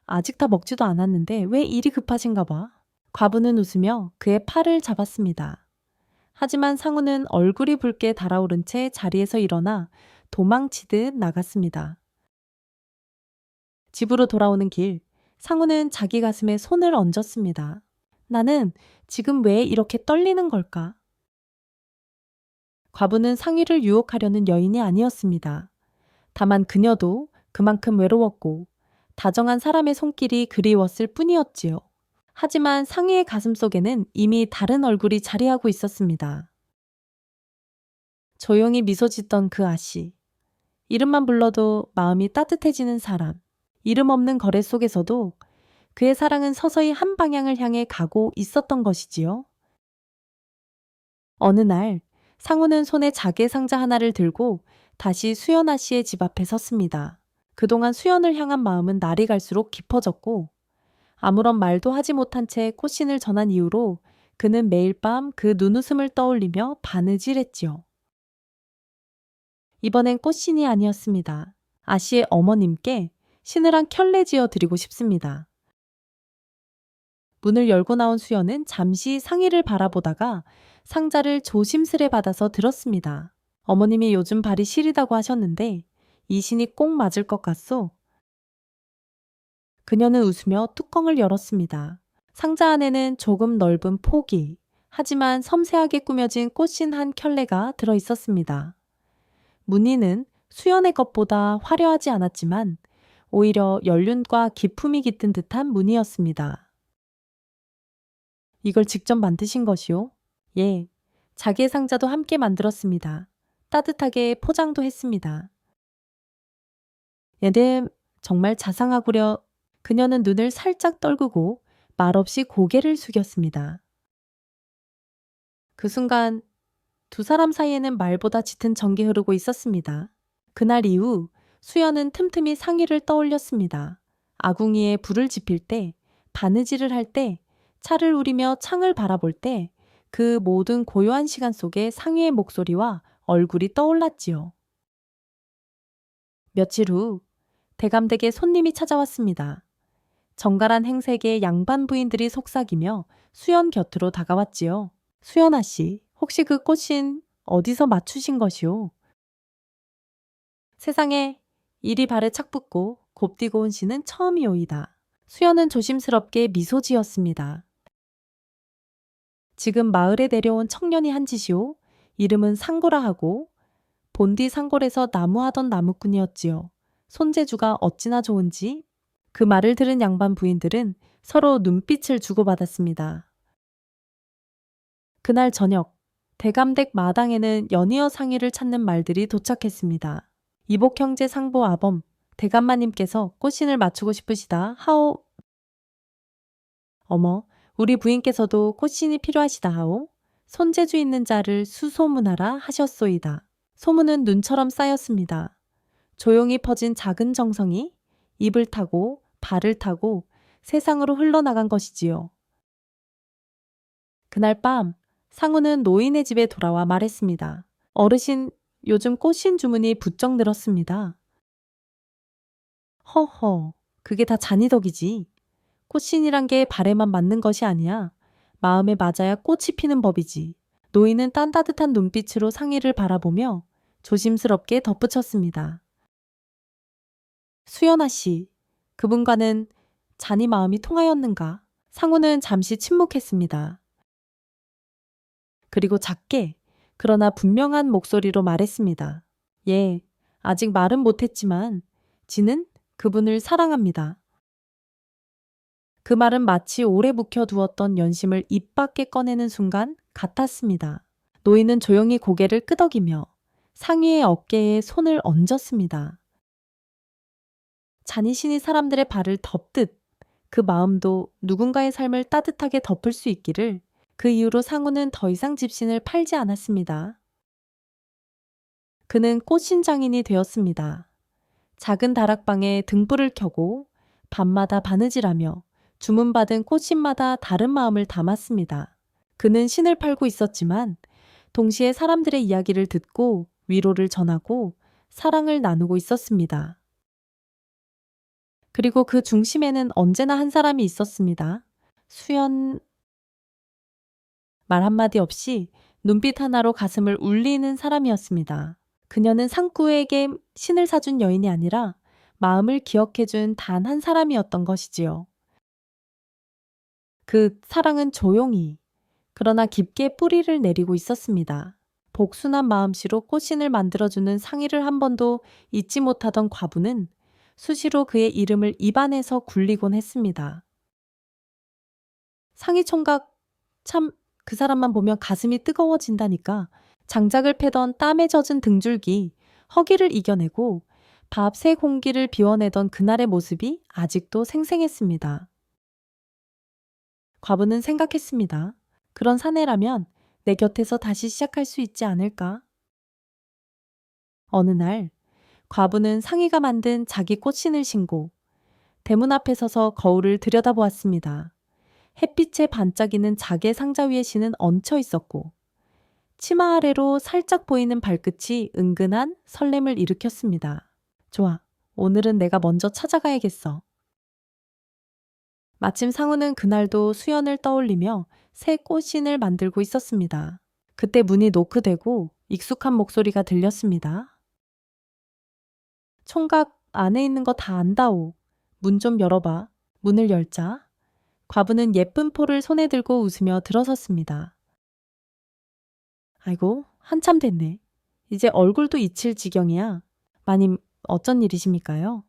아직 다 먹지도 않았는데 왜 이리 급하신가 봐. 과부는 웃으며 그의 팔을 잡았습니다. 하지만 상우는 얼굴이 붉게 달아오른 채 자리에서 일어나 도망치듯 나갔습니다. 집으로 돌아오는 길, 상우는 자기 가슴에 손을 얹었습니다. 나는 지금 왜 이렇게 떨리는 걸까? 과부는 상의를 유혹하려는 여인이 아니었습니다. 다만 그녀도 그만큼 외로웠고 다정한 사람의 손길이 그리웠을 뿐이었지요. 하지만 상의의 가슴속에는 이미 다른 얼굴이 자리하고 있었습니다. 조용히 미소 짓던 그 아씨. 이름만 불러도 마음이 따뜻해지는 사람. 이름 없는 거래 속에서도 그의 사랑은 서서히 한 방향을 향해 가고 있었던 것이지요. 어느 날 상우는 손에 자개 상자 하나를 들고 다시 수연아 씨의 집 앞에 섰습니다. 그동안 수연을 향한 마음은 날이 갈수록 깊어졌고 아무런 말도 하지 못한 채 꽃신을 전한 이후로 그는 매일 밤 그 눈웃음을 떠올리며 바느질했지요. 이번엔 꽃신이 아니었습니다. 아씨의 어머님께 신을 한 켤레 지어 드리고 싶습니다. 문을 열고 나온 수연은 잠시 상의를 바라보다가 상자를 조심스레 받아서 들었습니다. 어머님이 요즘 발이 시리다고 하셨는데 이 신이 꼭 맞을 것 같소. 그녀는 웃으며 뚜껑을 열었습니다. 상자 안에는 조금 넓은 포기, 하지만 섬세하게 꾸며진 꽃신 한 켤레가 들어 있었습니다. 무늬는 수연의 것보다 화려하지 않았지만 오히려 연륜과 기품이 깃든 듯한 무늬였습니다. 이걸 직접 만드신 것이요? 예, 자기의 상자도 함께 만들었습니다. 따뜻하게 포장도 했습니다. 얘는 정말 자상하구려. 그녀는 눈을 살짝 떨구고 말없이 고개를 숙였습니다. 그 순간 두 사람 사이에는 말보다 짙은 정이 흐르고 있었습니다. 그날 이후 수연은 틈틈이 상의를 떠올렸습니다. 아궁이에 불을 지필 때, 바느질을 할 때, 차를 우리며 창을 바라볼 때 그 모든 고요한 시간 속에 상의의 목소리와 얼굴이 떠올랐지요. 며칠 후 대감댁에 손님이 찾아왔습니다. 정갈한 행색의 양반 부인들이 속삭이며 수연 곁으로 다가왔지요. 수연아 씨, 혹시 그 꽃신 어디서 맞추신 것이오? 세상에 이리 발에 착 붙고 곱디고 온 씨는 처음이오이다. 수연은 조심스럽게 미소 지었습니다. 지금 마을에 내려온 청년이 한 짓이오. 이름은 상고라 하고 본디 상골에서 나무하던 나무꾼이었지요. 손재주가 어찌나 좋은지. 그 말을 들은 양반 부인들은 서로 눈빛을 주고받았습니다. 그날 저녁 대감댁 마당에는 연이어 상의를 찾는 말들이 도착했습니다. 이복 형제 상보 아범 대감마님께서 꽃신을 맞추고 싶으시다 하오. 어머, 우리 부인께서도 꽃신이 필요하시다 하오. 손재주 있는 자를 수소문하라 하셨소이다. 소문은 눈처럼 쌓였습니다. 조용히 퍼진 작은 정성이 입을 타고 발을 타고 세상으로 흘러나간 것이지요. 그날 밤 상우는 노인의 집에 돌아와 말했습니다. 어르신, 요즘 꽃신 주문이 부쩍 늘었습니다. 허허, 그게 다 자니덕이지. 꽃신이란 게 발에만 맞는 것이 아니야. 마음에 맞아야 꽃이 피는 법이지. 노인은 딴따뜻한 눈빛으로 상의를 바라보며 조심스럽게 덧붙였습니다. 수연아 씨, 그분과는 자니 마음이 통하였는가? 상우는 잠시 침묵했습니다. 그리고 작게, 그러나 분명한 목소리로 말했습니다. 예, 아직 말은 못했지만 지는 그분을 사랑합니다. 그 말은 마치 오래 묵혀두었던 연심을 입 밖에 꺼내는 순간 같았습니다. 노인은 조용히 고개를 끄덕이며 상위의 어깨에 손을 얹었습니다. 자니신이 사람들의 발을 덮듯 그 마음도 누군가의 삶을 따뜻하게 덮을 수 있기를. 그 이후로 상우는 더 이상 집신을 팔지 않았습니다. 그는 꽃신장인이 되었습니다. 작은 다락방에 등불을 켜고 밤마다 바느질하며 주문받은 꽃신마다 다른 마음을 담았습니다. 그는 신을 팔고 있었지만 동시에 사람들의 이야기를 듣고 위로를 전하고 사랑을 나누고 있었습니다. 그리고 그 중심에는 언제나 한 사람이 있었습니다. 수연. 말 한마디 없이 눈빛 하나로 가슴을 울리는 사람이었습니다. 그녀는 상구에게 신을 사준 여인이 아니라 마음을 기억해준 단 한 사람이었던 것이지요. 그 사랑은 조용히 그러나 깊게 뿌리를 내리고 있었습니다. 복순한 마음씨로 꽃신을 만들어주는 상의를 한 번도 잊지 못하던 과부는 수시로 그의 이름을 입안에서 굴리곤 했습니다. 상의 총각, 참 그 사람만 보면 가슴이 뜨거워진다니까. 장작을 패던 땀에 젖은 등줄기, 허기를 이겨내고 밥 새 공기를 비워내던 그날의 모습이 아직도 생생했습니다. 과부는 생각했습니다. 그런 사내라면 내 곁에서 다시 시작할 수 있지 않을까? 어느 날 과부는 상의가 만든 자기 꽃신을 신고 대문 앞에 서서 거울을 들여다보았습니다. 햇빛에 반짝이는 자개 상자 위에 신은 얹혀 있었고 치마 아래로 살짝 보이는 발끝이 은근한 설렘을 일으켰습니다. 좋아, 오늘은 내가 먼저 찾아가야겠어. 마침 상우는 그날도 수연을 떠올리며 새 꽃신을 만들고 있었습니다. 그때 문이 노크되고 익숙한 목소리가 들렸습니다. 총각, 안에 있는 거 다 안다오. 문 좀 열어봐. 문을 열자 과부는 예쁜 포를 손에 들고 웃으며 들어섰습니다. 아이고, 한참 됐네. 이제 얼굴도 잊힐 지경이야. 마님, 어쩐 일이십니까요?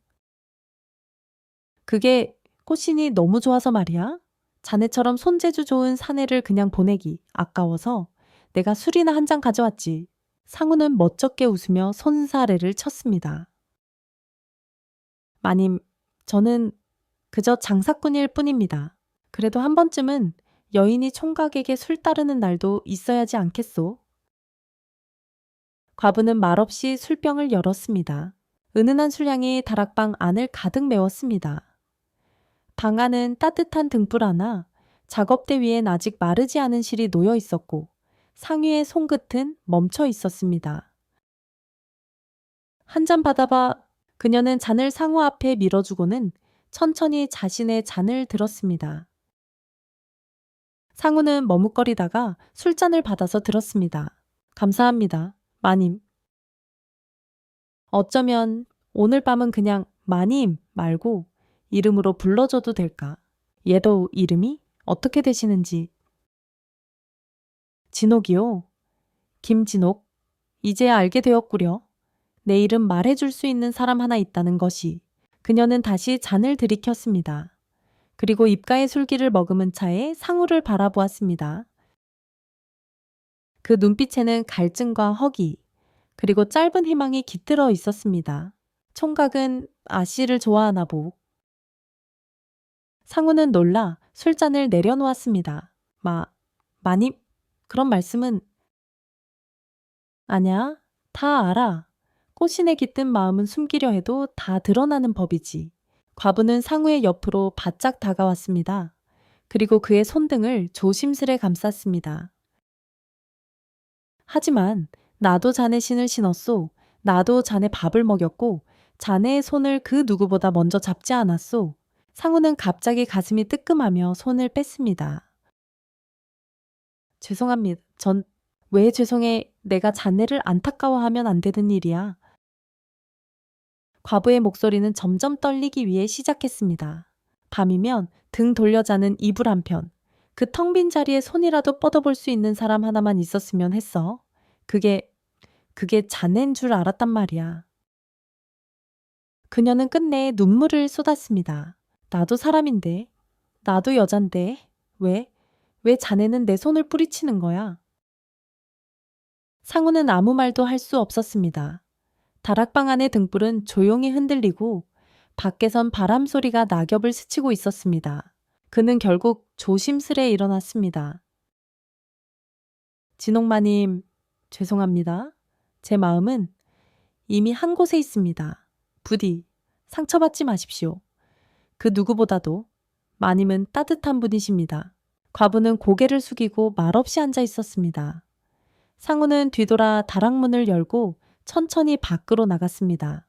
그게 꽃신이 너무 좋아서 말이야. 자네처럼 손재주 좋은 사내를 그냥 보내기 아까워서 내가 술이나 한 잔 가져왔지. 상우는 멋쩍게 웃으며 손사래를 쳤습니다. 마님, 저는 그저 장사꾼일 뿐입니다. 그래도 한 번쯤은 여인이 총각에게 술 따르는 날도 있어야지 않겠소? 과부는 말없이 술병을 열었습니다. 은은한 술향이 다락방 안을 가득 메웠습니다. 방 안은 따뜻한 등불 하나, 작업대 위엔 아직 마르지 않은 실이 놓여 있었고 상위의 손끝은 멈춰 있었습니다. 한 잔 받아봐. 그녀는 잔을 상우 앞에 밀어주고는 천천히 자신의 잔을 들었습니다. 상우는 머뭇거리다가 술잔을 받아서 들었습니다. 감사합니다. 마님. 어쩌면 오늘 밤은 그냥 마님 말고 이름으로 불러줘도 될까? 얘도 이름이 어떻게 되시는지. 진옥이요. 김진옥. 이제야 알게 되었구려. 내 이름 말해줄 수 있는 사람 하나 있다는 것이. 그녀는 다시 잔을 들이켰습니다. 그리고 입가에 술기를 머금은 차에 상우를 바라보았습니다. 그 눈빛에는 갈증과 허기, 그리고 짧은 희망이 깃들어 있었습니다. 총각은 아씨를 좋아하나 보. 상우는 놀라 술잔을 내려놓았습니다. 마님? 그런 말씀은. 아냐, 다 알아. 꽃신에 깃든 마음은 숨기려 해도 다 드러나는 법이지. 과부는 상우의 옆으로 바짝 다가왔습니다. 그리고 그의 손등을 조심스레 감쌌습니다. 하지만 나도 자네 신을 신었소. 나도 자네 밥을 먹였고 자네의 손을 그 누구보다 먼저 잡지 않았소. 상우는 갑자기 가슴이 뜨끔하며 손을 뺐습니다. 죄송합니다. 왜 죄송해? 내가 자네를 안타까워하면 안 되는 일이야. 과부의 목소리는 점점 떨리기 위해 시작했습니다. 밤이면 등 돌려 자는 이불 한편, 그 텅 빈 자리에 손이라도 뻗어볼 수 있는 사람 하나만 있었으면 했어. 그게 자넨 줄 알았단 말이야. 그녀는 끝내 눈물을 쏟았습니다. 나도 사람인데, 나도 여잔데, 왜 자네는 내 손을 뿌리치는 거야? 상우는 아무 말도 할 수 없었습니다. 다락방 안의 등불은 조용히 흔들리고 밖에선 바람 소리가 낙엽을 스치고 있었습니다. 그는 결국 조심스레 일어났습니다. 진옥마님, 죄송합니다. 제 마음은 이미 한 곳에 있습니다. 부디 상처받지 마십시오. 그 누구보다도 마님은 따뜻한 분이십니다. 과부는 고개를 숙이고 말없이 앉아 있었습니다. 상우는 뒤돌아 다락문을 열고 천천히 밖으로 나갔습니다.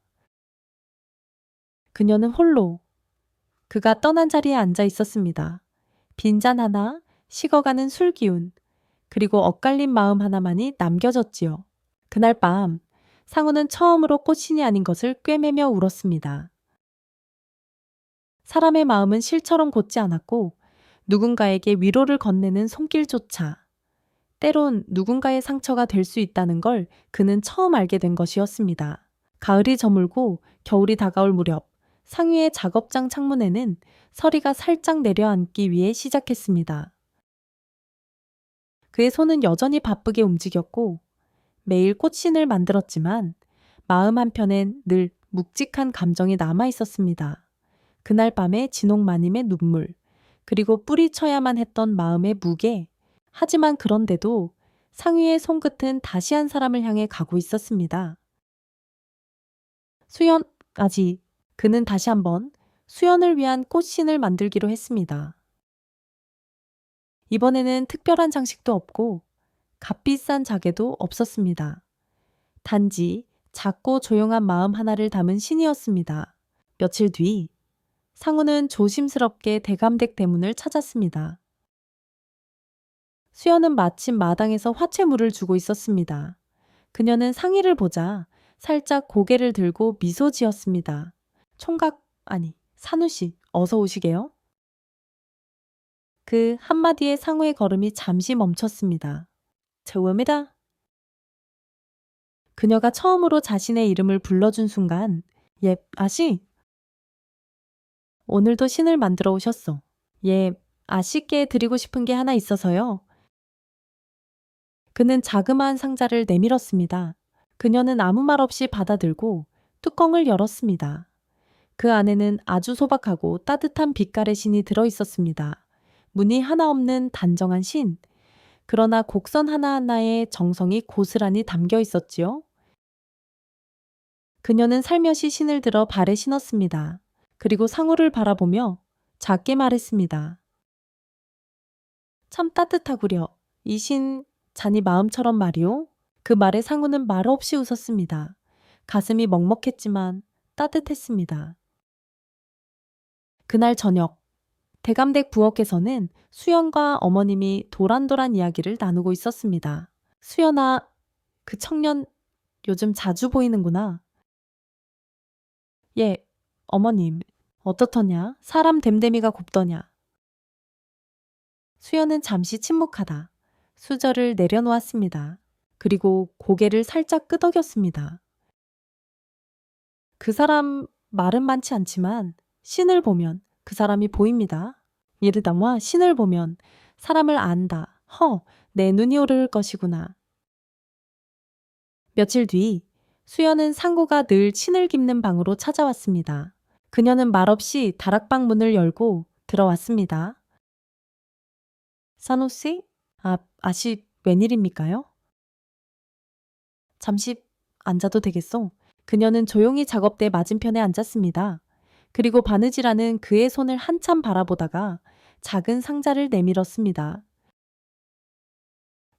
그녀는 홀로 그가 떠난 자리에 앉아 있었습니다. 빈잔 하나, 식어가는 술 기운, 그리고 엇갈린 마음 하나만이 남겨졌지요. 그날 밤 상우는 처음으로 꽃신이 아닌 것을 꿰매며 울었습니다. 사람의 마음은 실처럼 곧지 않았고 누군가에게 위로를 건네는 손길조차 때론 누군가의 상처가 될 수 있다는 걸 그는 처음 알게 된 것이었습니다. 가을이 저물고 겨울이 다가올 무렵 상위의 작업장 창문에는 서리가 살짝 내려앉기 위해 시작했습니다. 그의 손은 여전히 바쁘게 움직였고 매일 꽃신을 만들었지만 마음 한편엔 늘 묵직한 감정이 남아 있었습니다. 그날 밤의 진옥마님의 눈물, 그리고 뿌리쳐야만 했던 마음의 무게. 하지만 그런데도 상위의 손끝은 다시 한 사람을 향해 가고 있었습니다. 수연까지 그는 다시 한번 수연을 위한 꽃신을 만들기로 했습니다. 이번에는 특별한 장식도 없고 값비싼 자개도 없었습니다. 단지 작고 조용한 마음 하나를 담은 신이었습니다. 며칠 뒤 상우는 조심스럽게 대감댁 대문을 찾았습니다. 수연은 마침 마당에서 화채물을 주고 있었습니다. 그녀는 상의를 보자 살짝 고개를 들고 미소 지었습니다. 산우 씨, 어서 오시게요. 그 한마디에 상우의 걸음이 잠시 멈췄습니다. 죄송합니다. 그녀가 처음으로 자신의 이름을 불러준 순간, 예, 아씨. 오늘도 신을 만들어 오셨어. 예, 아씨께 드리고 싶은 게 하나 있어서요. 그는 자그마한 상자를 내밀었습니다. 그녀는 아무 말 없이 받아들고 뚜껑을 열었습니다. 그 안에는 아주 소박하고 따뜻한 빛깔의 신이 들어있었습니다. 무늬 하나 없는 단정한 신. 그러나 곡선 하나하나에 정성이 고스란히 담겨 있었지요. 그녀는 살며시 신을 들어 발에 신었습니다. 그리고 상우를 바라보며 작게 말했습니다. 참 따뜻하구려. 이 신 자니 마음처럼 말이오. 그 말에 상우는 말없이 웃었습니다. 가슴이 먹먹했지만 따뜻했습니다. 그날 저녁 대감댁 부엌에서는 수연과 어머님이 도란도란 이야기를 나누고 있었습니다. 수연아, 그 청년 요즘 자주 보이는구나. 예, 어머님, 어떻더냐? 사람 됨됨이가 곱더냐? 수연은 잠시 침묵하다 수저를 내려놓았습니다. 그리고 고개를 살짝 끄덕였습니다. 그 사람 말은 많지 않지만 신을 보면 그 사람이 보입니다. 예르다마 신을 보면 사람을 안다. 내 눈이 오를 것이구나. 며칠 뒤 수연은 상구가 늘 침을 깁는 방으로 찾아왔습니다. 그녀는 말없이 다락방 문을 열고 들어왔습니다. 산호씨? 아씨 웬일입니까요? 잠시 앉아도 되겠소? 그녀는 조용히 작업대 맞은편에 앉았습니다. 그리고 바느질하는 그의 손을 한참 바라보다가 작은 상자를 내밀었습니다.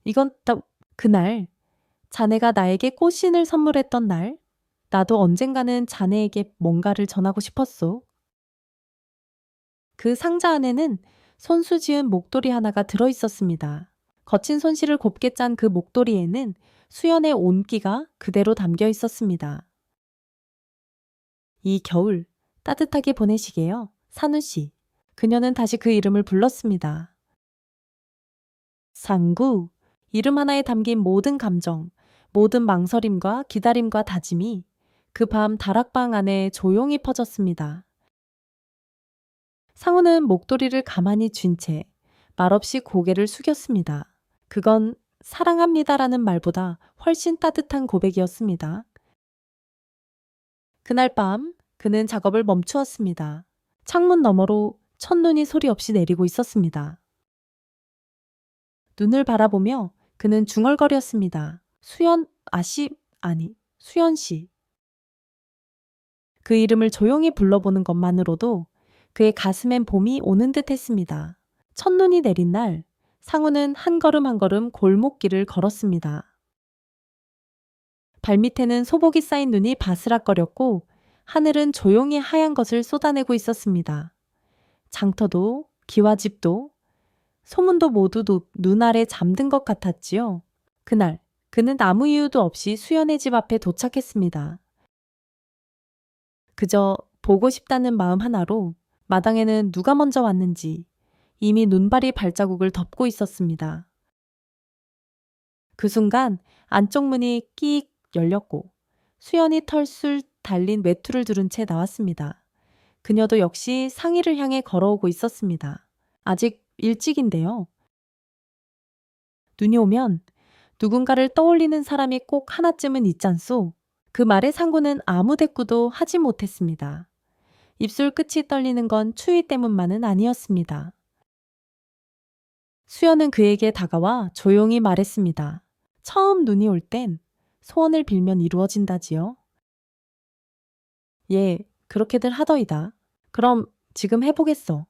이건 그날 자네가 나에게 꽃신을 선물했던 날 나도 언젠가는 자네에게 뭔가를 전하고 싶었소. 그 상자 안에는 손수 지은 목도리 하나가 들어있었습니다. 거친 손실을 곱게 짠 그 목도리에는 수연의 온기가 그대로 담겨 있었습니다. 이 겨울 따뜻하게 보내시게요. 산우씨. 그녀는 다시 그 이름을 불렀습니다. 상구. 이름 하나에 담긴 모든 감정, 모든 망설임과 기다림과 다짐이 그 밤 다락방 안에 조용히 퍼졌습니다. 상우는 목도리를 가만히 쥔 채 말없이 고개를 숙였습니다. 그건 사랑합니다라는 말보다 훨씬 따뜻한 고백이었습니다. 그날 밤 그는 작업을 멈추었습니다. 창문 너머로 첫눈이 소리 없이 내리고 있었습니다. 눈을 바라보며 그는 중얼거렸습니다. 수연 씨. 그 이름을 조용히 불러보는 것만으로도 그의 가슴엔 봄이 오는 듯 했습니다. 첫눈이 내린 날 상우는 한 걸음 한 걸음 골목길을 걸었습니다. 발밑에는 소복이 쌓인 눈이 바스락거렸고 하늘은 조용히 하얀 것을 쏟아내고 있었습니다. 장터도 기와집도 소문도 모두 눈 아래 잠든 것 같았지요. 그날 그는 아무 이유도 없이 수연의 집 앞에 도착했습니다. 그저 보고 싶다는 마음 하나로 마당에는 누가 먼저 왔는지 이미 눈발이 발자국을 덮고 있었습니다. 그 순간 안쪽 문이 끼익 열렸고 수연이 털술 달린 외투를 두른 채 나왔습니다. 그녀도 역시 상의를 향해 걸어오고 있었습니다. 아직 일찍인데요. 눈이 오면 누군가를 떠올리는 사람이 꼭 하나쯤은 있잖소. 그 말에 상구는 아무 대꾸도 하지 못했습니다. 입술 끝이 떨리는 건 추위 때문만은 아니었습니다. 수연은 그에게 다가와 조용히 말했습니다. 처음 눈이 올 땐 소원을 빌면 이루어진다지요. 예, 그렇게들 하더이다. 그럼 지금 해보겠어.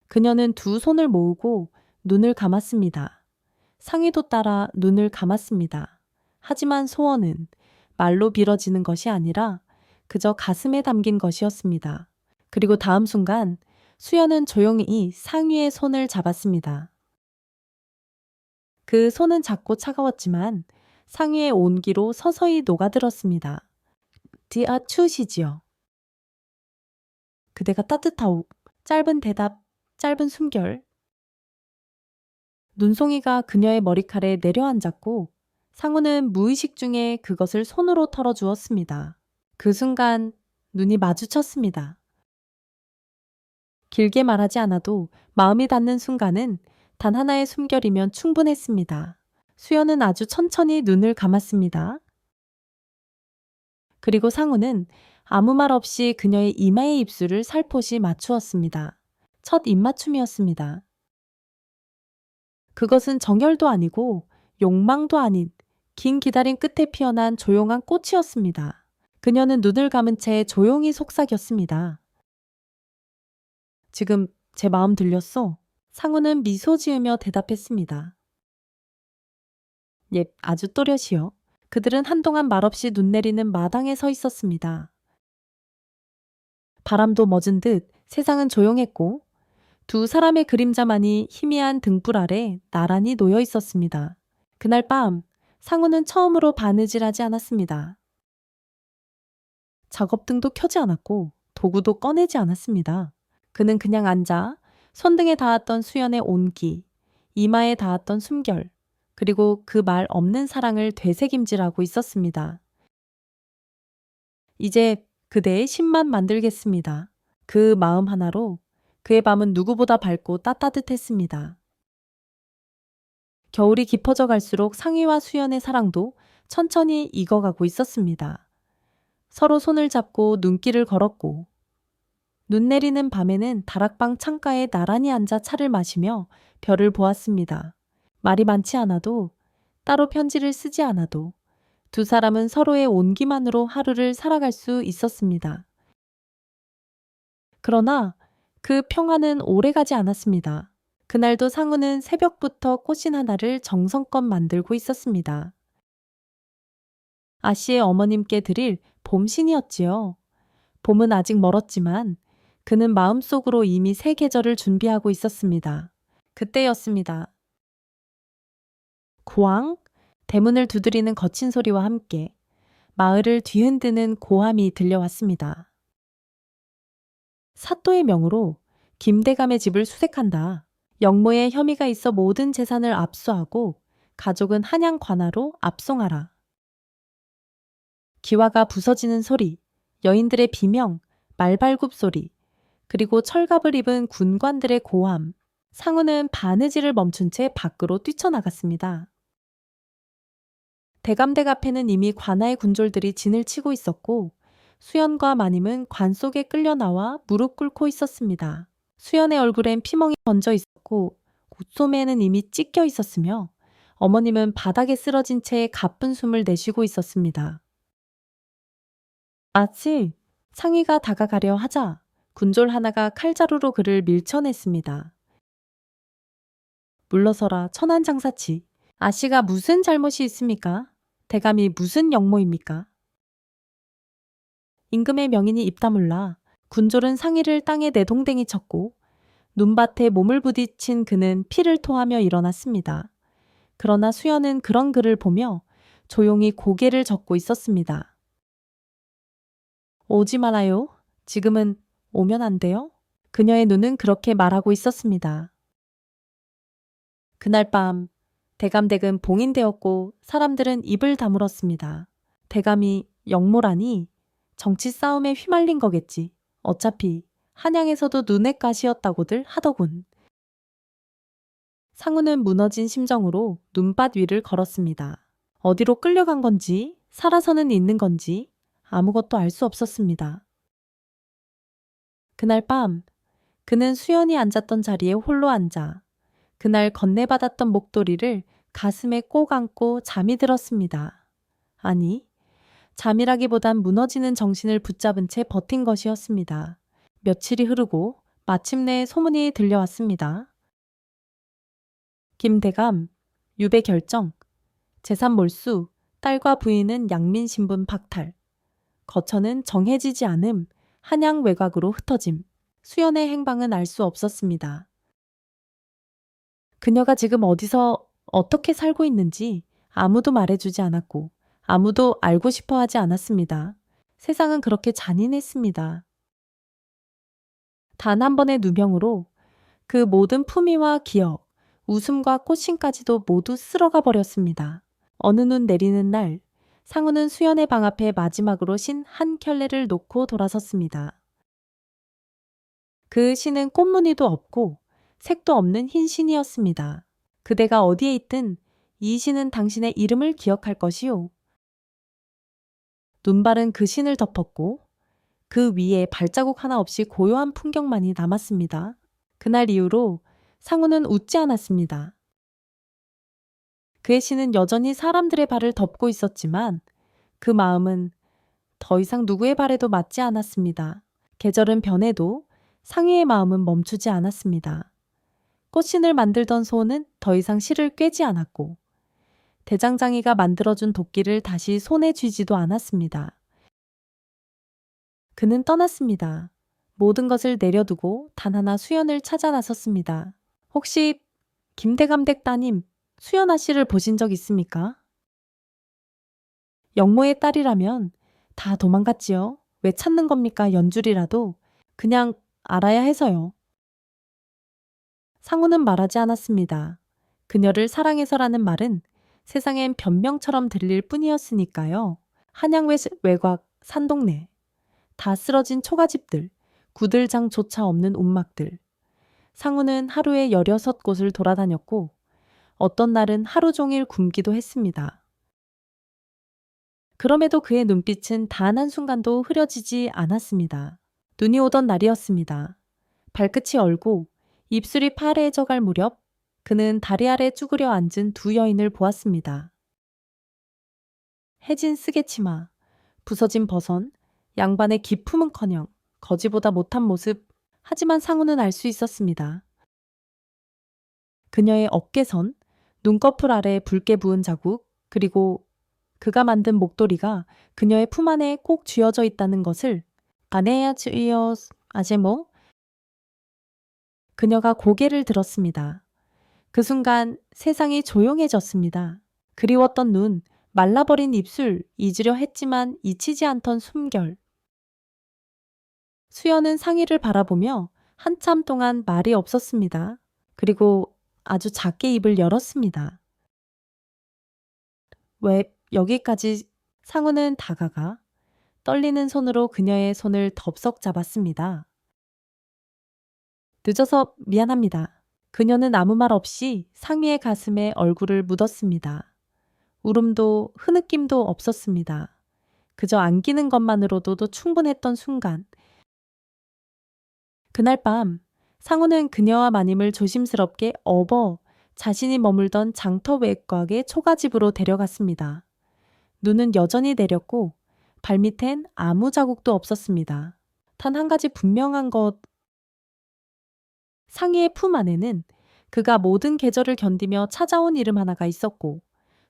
그녀는 두 손을 모으고 눈을 감았습니다. 상의도 따라 눈을 감았습니다. 하지만 소원은 말로 빌어지는 것이 아니라 그저 가슴에 담긴 것이었습니다. 그리고 다음 순간 수연은 조용히 상의의 손을 잡았습니다. 그 손은 작고 차가웠지만 상의의 온기로 서서히 녹아들었습니다. 추우시지요. 그대가 따뜻하오. 짧은 대답, 짧은 숨결. 눈송이가 그녀의 머리칼에 내려앉았고 상우는 무의식 중에 그것을 손으로 털어주었습니다. 그 순간 눈이 마주쳤습니다. 길게 말하지 않아도 마음이 닿는 순간은 단 하나의 숨결이면 충분했습니다. 수연은 아주 천천히 눈을 감았습니다. 그리고 상우는 아무 말 없이 그녀의 이마의 입술을 살포시 맞추었습니다. 첫 입맞춤이었습니다. 그것은 정열도 아니고 욕망도 아닌 긴 기다림 끝에 피어난 조용한 꽃이었습니다. 그녀는 눈을 감은 채 조용히 속삭였습니다. 지금 제 마음 들렸어? 상우는 미소 지으며 대답했습니다. 예, 아주 또렷이요. 그들은 한동안 말없이 눈 내리는 마당에 서 있었습니다. 바람도 멎은 듯 세상은 조용했고 두 사람의 그림자만이 희미한 등불 아래 나란히 놓여 있었습니다. 그날 밤 상우는 처음으로 바느질하지 않았습니다. 작업등도 켜지 않았고 도구도 꺼내지 않았습니다. 그는 그냥 앉아 손등에 닿았던 수연의 온기, 이마에 닿았던 숨결, 그리고 그 말 없는 사랑을 되새김질하고 있었습니다. 이제 그대의 심만 만들겠습니다. 그 마음 하나로 그의 밤은 누구보다 밝고 따뜻했습니다. 겨울이 깊어져 갈수록 상희와 수연의 사랑도 천천히 익어가고 있었습니다. 서로 손을 잡고 눈길을 걸었고 눈 내리는 밤에는 다락방 창가에 나란히 앉아 차를 마시며 별을 보았습니다. 말이 많지 않아도 따로 편지를 쓰지 않아도 두 사람은 서로의 온기만으로 하루를 살아갈 수 있었습니다. 그러나 그 평화는 오래가지 않았습니다. 그날도 상우는 새벽부터 꽃신 하나를 정성껏 만들고 있었습니다. 아씨의 어머님께 드릴 봄신이었지요. 봄은 아직 멀었지만 그는 마음속으로 이미 새 계절을 준비하고 있었습니다. 그때였습니다. 고왕, 대문을 두드리는 거친 소리와 함께 마을을 뒤흔드는 고함이 들려왔습니다. 사또의 명으로 김대감의 집을 수색한다. 영모에 혐의가 있어 모든 재산을 압수하고 가족은 한양 관하로 압송하라. 기와가 부서지는 소리, 여인들의 비명, 말발굽 소리, 그리고 철갑을 입은 군관들의 고함. 상우는 바느질을 멈춘 채 밖으로 뛰쳐나갔습니다. 대감댁 앞에는 이미 관아의 군졸들이 진을 치고 있었고 수연과 마님은 관 속에 끌려 나와 무릎 꿇고 있었습니다. 수연의 얼굴엔 피멍이 번져 있었고 옷소매에는 이미 찢겨 있었으며 어머님은 바닥에 쓰러진 채 가쁜 숨을 내쉬고 있었습니다. 마치 상위가 다가가려 하자 군졸 하나가 칼자루로 그를 밀쳐냈습니다. 물러서라 천한장사치. 아씨가 무슨 잘못이 있습니까? 대감이 무슨 역모입니까? 임금의 명인이 입 다물라 군졸은 상의를 땅에 내동댕이 쳤고 눈밭에 몸을 부딪힌 그는 피를 토하며 일어났습니다. 그러나 수연은 그런 그를 보며 조용히 고개를 젓고 있었습니다. 오지 말아요. 지금은 오면 안 돼요? 그녀의 눈은 그렇게 말하고 있었습니다. 그날 밤 대감댁은 봉인되었고 사람들은 입을 다물었습니다. 대감이 역모라니 정치 싸움에 휘말린 거겠지. 어차피 한양에서도 눈엣 가시였다고들 하더군. 상우는 무너진 심정으로 눈밭 위를 걸었습니다. 어디로 끌려간 건지 살아서는 있는 건지 아무것도 알 수 없었습니다. 그날 밤 그는 수연이 앉았던 자리에 홀로 앉아 그날 건네받았던 목도리를 가슴에 꼭 안고 잠이 들었습니다. 아니, 잠이라기보단 무너지는 정신을 붙잡은 채 버틴 것이었습니다. 며칠이 흐르고 마침내 소문이 들려왔습니다. 김대감, 유배 결정, 재산 몰수, 딸과 부인은 양민 신분 박탈, 거처는 정해지지 않음, 한양 외곽으로 흩어짐, 수연의 행방은 알 수 없었습니다. 그녀가 지금 어디서 어떻게 살고 있는지 아무도 말해주지 않았고 아무도 알고 싶어 하지 않았습니다. 세상은 그렇게 잔인했습니다. 단 한 번의 누명으로 그 모든 품위와 기억, 웃음과 꽃신까지도 모두 쓸어가 버렸습니다. 어느 눈 내리는 날 상우는 수연의 방 앞에 마지막으로 신 한 켤레를 놓고 돌아섰습니다. 그 신은 꽃무늬도 없고 색도 없는 흰 신이었습니다. 그대가 어디에 있든 이 신은 당신의 이름을 기억할 것이요. 눈발은 그 신을 덮었고 그 위에 발자국 하나 없이 고요한 풍경만이 남았습니다. 그날 이후로 상우는 웃지 않았습니다. 그의 신은 여전히 사람들의 발을 덮고 있었지만 그 마음은 더 이상 누구의 발에도 맞지 않았습니다. 계절은 변해도 상희의 마음은 멈추지 않았습니다. 꽃신을 만들던 소는 더 이상 실을 꿰지 않았고 대장장이가 만들어준 도끼를 다시 손에 쥐지도 않았습니다. 그는 떠났습니다. 모든 것을 내려두고 단 하나 수연을 찾아 나섰습니다. 혹시 김대감댁 따님 수연아 씨를 보신 적 있습니까? 영모의 딸이라면 다 도망갔지요. 왜 찾는 겁니까? 연줄이라도 그냥 알아야 해서요. 상우는 말하지 않았습니다. 그녀를 사랑해서라는 말은 세상엔 변명처럼 들릴 뿐이었으니까요. 한양 외곽 산동네, 다 쓰러진 초가집들, 구들장조차 없는 움막들. 상우는 하루에 16곳을 돌아다녔고 어떤 날은 하루 종일 굶기도 했습니다. 그럼에도 그의 눈빛은 단 한순간도 흐려지지 않았습니다. 눈이 오던 날이었습니다. 발끝이 얼고 입술이 파래져갈 무렵 그는 다리 아래 쭈그려 앉은 두 여인을 보았습니다. 해진 쓰개치마, 부서진 버선, 양반의 기품은커녕 거지보다 못한 모습. 하지만 상우는 알 수 있었습니다. 그녀의 어깨선, 눈꺼풀 아래 붉게 부은 자국, 그리고 그가 만든 목도리가 그녀의 품 안에 꼭 쥐어져 있다는 것을. 아내야 쥐어 아제모. 그녀가 고개를 들었습니다. 그 순간 세상이 조용해졌습니다. 그리웠던 눈, 말라버린 입술, 잊으려 했지만 잊히지 않던 숨결. 수연은 상의를 바라보며 한참 동안 말이 없었습니다. 그리고 아주 작게 입을 열었습니다. 왜 여기까지 상우는 다가가 떨리는 손으로 그녀의 손을 덥석 잡았습니다. 늦어서 미안합니다. 그녀는 아무 말 없이 상미의 가슴에 얼굴을 묻었습니다. 울음도 흐느낌도 없었습니다. 그저 안기는 것만으로도 충분했던 순간. 그날 밤 상우는 그녀와 마님을 조심스럽게 업어 자신이 머물던 장터 외곽의 초가집으로 데려갔습니다. 눈은 여전히 내렸고 발밑엔 아무 자국도 없었습니다. 단 한 가지 분명한 것. 상희의 품 안에는 그가 모든 계절을 견디며 찾아온 이름 하나가 있었고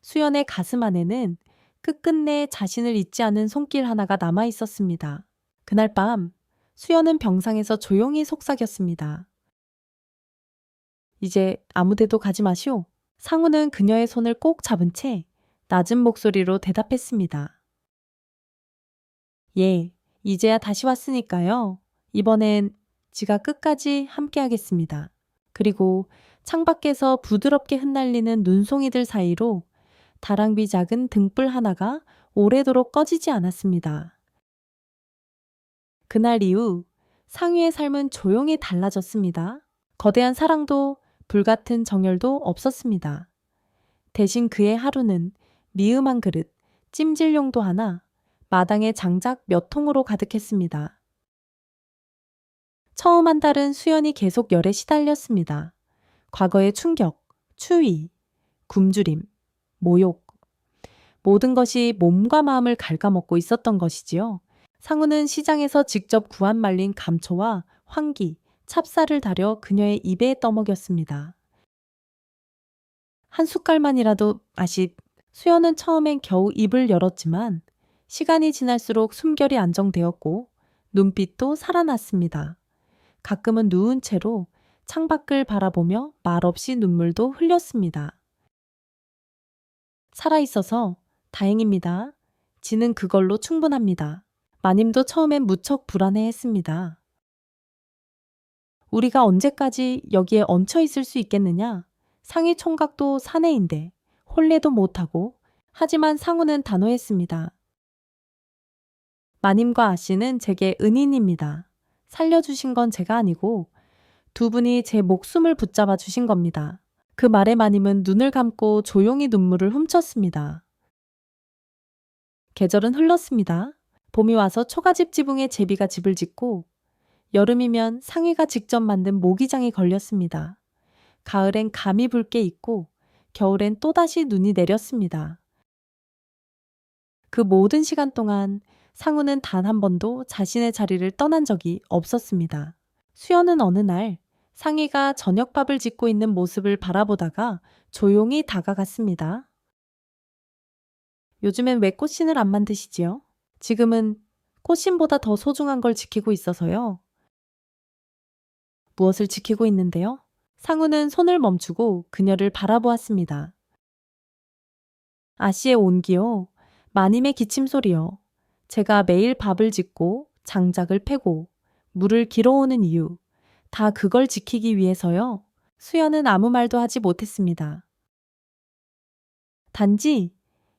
수연의 가슴 안에는 끝끝내 자신을 잊지 않은 손길 하나가 남아 있었습니다. 그날 밤 수연은 병상에서 조용히 속삭였습니다. 이제 아무데도 가지 마시오. 상우는 그녀의 손을 꼭 잡은 채 낮은 목소리로 대답했습니다. 예, 이제야 다시 왔으니까요. 이번엔 지가 끝까지 함께하겠습니다. 그리고 창밖에서 부드럽게 흩날리는 눈송이들 사이로 다랑비 작은 등불 하나가 오래도록 꺼지지 않았습니다. 그날 이후 상위의 삶은 조용히 달라졌습니다. 거대한 사랑도 불같은 정열도 없었습니다. 대신 그의 하루는 미음 한 그릇, 찜질용도 하나, 마당에 장작 몇 통으로 가득했습니다. 처음 한 달은 수연이 계속 열에 시달렸습니다. 과거의 충격, 추위, 굶주림, 모욕. 모든 것이 몸과 마음을 갉아먹고 있었던 것이지요. 상우는 시장에서 직접 구한 말린 감초와 황기, 찹쌀을 달여 그녀의 입에 떠먹였습니다. 한 숟갈만이라도 수연은 처음엔 겨우 입을 열었지만 시간이 지날수록 숨결이 안정되었고 눈빛도 살아났습니다. 가끔은 누운 채로 창밖을 바라보며 말없이 눈물도 흘렸습니다. 살아있어서 다행입니다. 지는 그걸로 충분합니다. 마님도 처음엔 무척 불안해했습니다. 우리가 언제까지 여기에 얹혀 있을 수 있겠느냐? 상위 총각도 사내인데 혼례도 못하고. 하지만 상우는 단호했습니다. 마님과 아씨는 제게 은인입니다. 살려주신 건 제가 아니고 두 분이 제 목숨을 붙잡아 주신 겁니다. 그 말에 마님은 눈을 감고 조용히 눈물을 훔쳤습니다. 계절은 흘렀습니다. 봄이 와서 초가집 지붕에 제비가 집을 짓고 여름이면 상위가 직접 만든 모기장이 걸렸습니다. 가을엔 감이 붉게 있고 겨울엔 또다시 눈이 내렸습니다. 그 모든 시간 동안 상우는 단 한 번도 자신의 자리를 떠난 적이 없었습니다. 수연은 어느 날 상희가 저녁밥을 짓고 있는 모습을 바라보다가 조용히 다가갔습니다. 요즘엔 왜 꽃신을 안 만드시지요? 지금은 꽃신보다 더 소중한 걸 지키고 있어서요. 무엇을 지키고 있는데요? 상우는 손을 멈추고 그녀를 바라보았습니다. 아씨의 온기요. 마님의 기침소리요. 제가 매일 밥을 짓고 장작을 패고 물을 길어오는 이유. 다 그걸 지키기 위해서요. 수연은 아무 말도 하지 못했습니다. 단지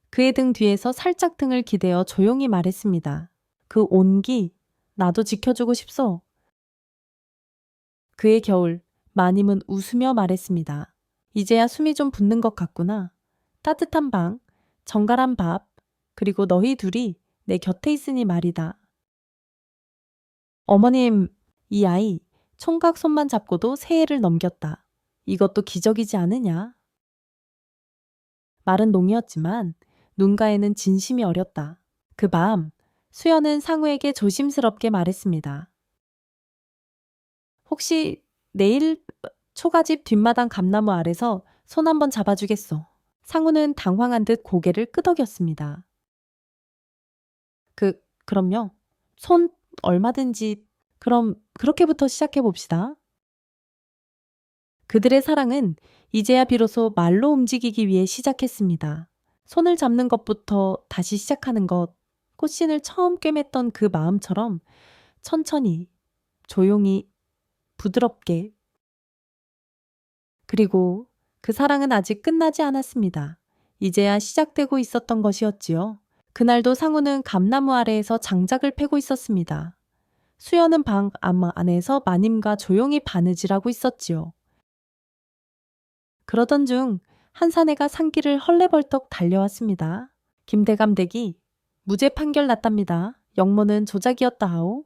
그의 등 뒤에서 살짝 등을 기대어 조용히 말했습니다. 그 온기, 나도 지켜주고 싶소. 그의 겨울, 마님은 웃으며 말했습니다. 이제야 숨이 좀 붙는 것 같구나. 따뜻한 방, 정갈한 밥, 그리고 너희 둘이 내 곁에 있으니 말이다. 어머님, 이 아이 총각 손만 잡고도 새해를 넘겼다. 이것도 기적이지 않으냐? 말은 농이었지만 눈가에는 진심이 어렸다. 그 밤 수연은 상우에게 조심스럽게 말했습니다. 혹시 내일 초가집 뒷마당 감나무 아래서 손 한번 잡아주겠소. 상우는 당황한 듯 고개를 끄덕였습니다. 그럼요. 손 얼마든지. 그럼 그렇게부터 시작해 봅시다. 그들의 사랑은 이제야 비로소 말로 움직이기 위해 시작했습니다. 손을 잡는 것부터 다시 시작하는 것, 꽃신을 처음 꿰맸던 그 마음처럼 천천히, 조용히, 부드럽게. 그리고 그 사랑은 아직 끝나지 않았습니다. 이제야 시작되고 있었던 것이었지요. 그날도 상우는 감나무 아래에서 장작을 패고 있었습니다. 수연은 방 안에서 마님과 조용히 바느질하고 있었지요. 그러던 중 한 사내가 산길을 헐레벌떡 달려왔습니다. 김대감 댁이 무죄 판결 났답니다. 영모는 조작이었다 하오.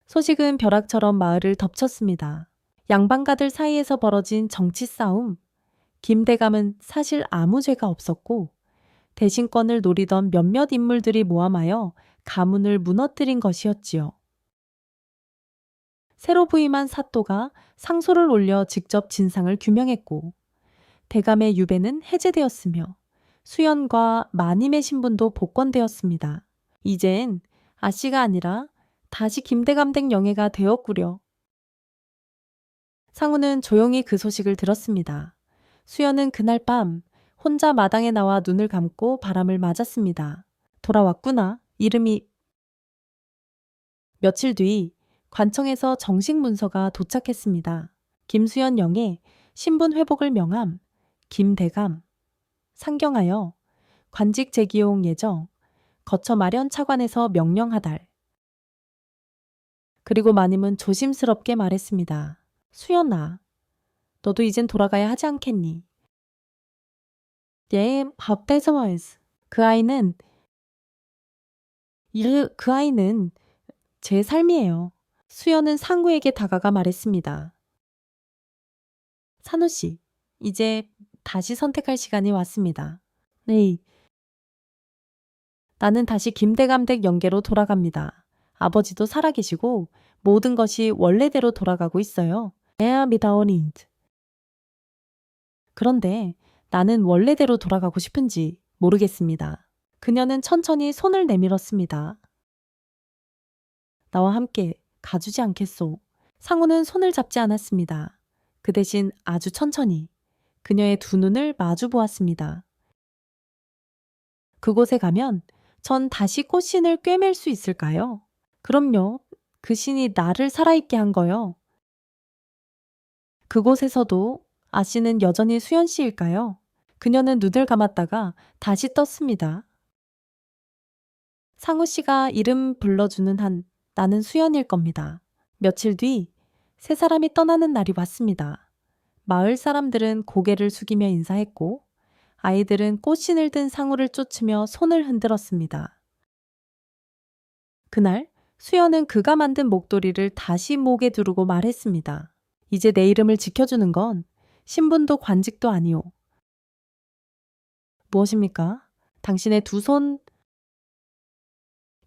소식은 벼락처럼 마을을 덮쳤습니다. 양반가들 사이에서 벌어진 정치 싸움. 김대감은 사실 아무 죄가 없었고 대신권을 노리던 몇몇 인물들이 모함하여 가문을 무너뜨린 것이었지요. 새로 부임한 사또가 상소를 올려 직접 진상을 규명했고 대감의 유배는 해제되었으며 수연과 마님의 신분도 복권되었습니다. 이젠 아씨가 아니라 다시 김대감 댁 영예가 되었구려. 상우는 조용히 그 소식을 들었습니다. 수연은 그날 밤 혼자 마당에 나와 눈을 감고 바람을 맞았습니다. 돌아왔구나. 이름이. 며칠 뒤 관청에서 정식 문서가 도착했습니다. 김수연 영예 신분 회복을 명함. 김대감 상경하여 관직 재기용 예정 거처 마련 차관에서 명령하달. 그리고 마님은 조심스럽게 말했습니다. 수연아, 너도 이젠 돌아가야 하지 않겠니? 예, 밥대서마이스. 그 아이는 제 삶이에요. 수연은 상우에게 다가가 말했습니다. 산우 씨, 이제 다시 선택할 시간이 왔습니다. 네. 나는 다시 김대감 댁 영계로 돌아갑니다. 아버지도 살아계시고 모든 것이 원래대로 돌아가고 있어요. 미다오닌트. 그런데 나는 원래대로 돌아가고 싶은지 모르겠습니다. 그녀는 천천히 손을 내밀었습니다. 나와 함께 가주지 않겠소. 상우는 손을 잡지 않았습니다. 그 대신 아주 천천히 그녀의 두 눈을 마주 보았습니다. 그곳에 가면 전 다시 꽃신을 꿰맬 수 있을까요? 그럼요. 그 신이 나를 살아있게 한 거요. 그곳에서도 아씨는 여전히 수연 씨일까요? 그녀는 눈을 감았다가 다시 떴습니다. 상우 씨가 이름 불러주는 한 나는 수연일 겁니다. 며칠 뒤 세 사람이 떠나는 날이 왔습니다. 마을 사람들은 고개를 숙이며 인사했고 아이들은 꽃신을 든 상우를 쫓으며 손을 흔들었습니다. 그날 수연은 그가 만든 목도리를 다시 목에 두르고 말했습니다. 이제 내 이름을 지켜주는 건 신분도 관직도 아니오. 무엇입니까? 당신의 두 손.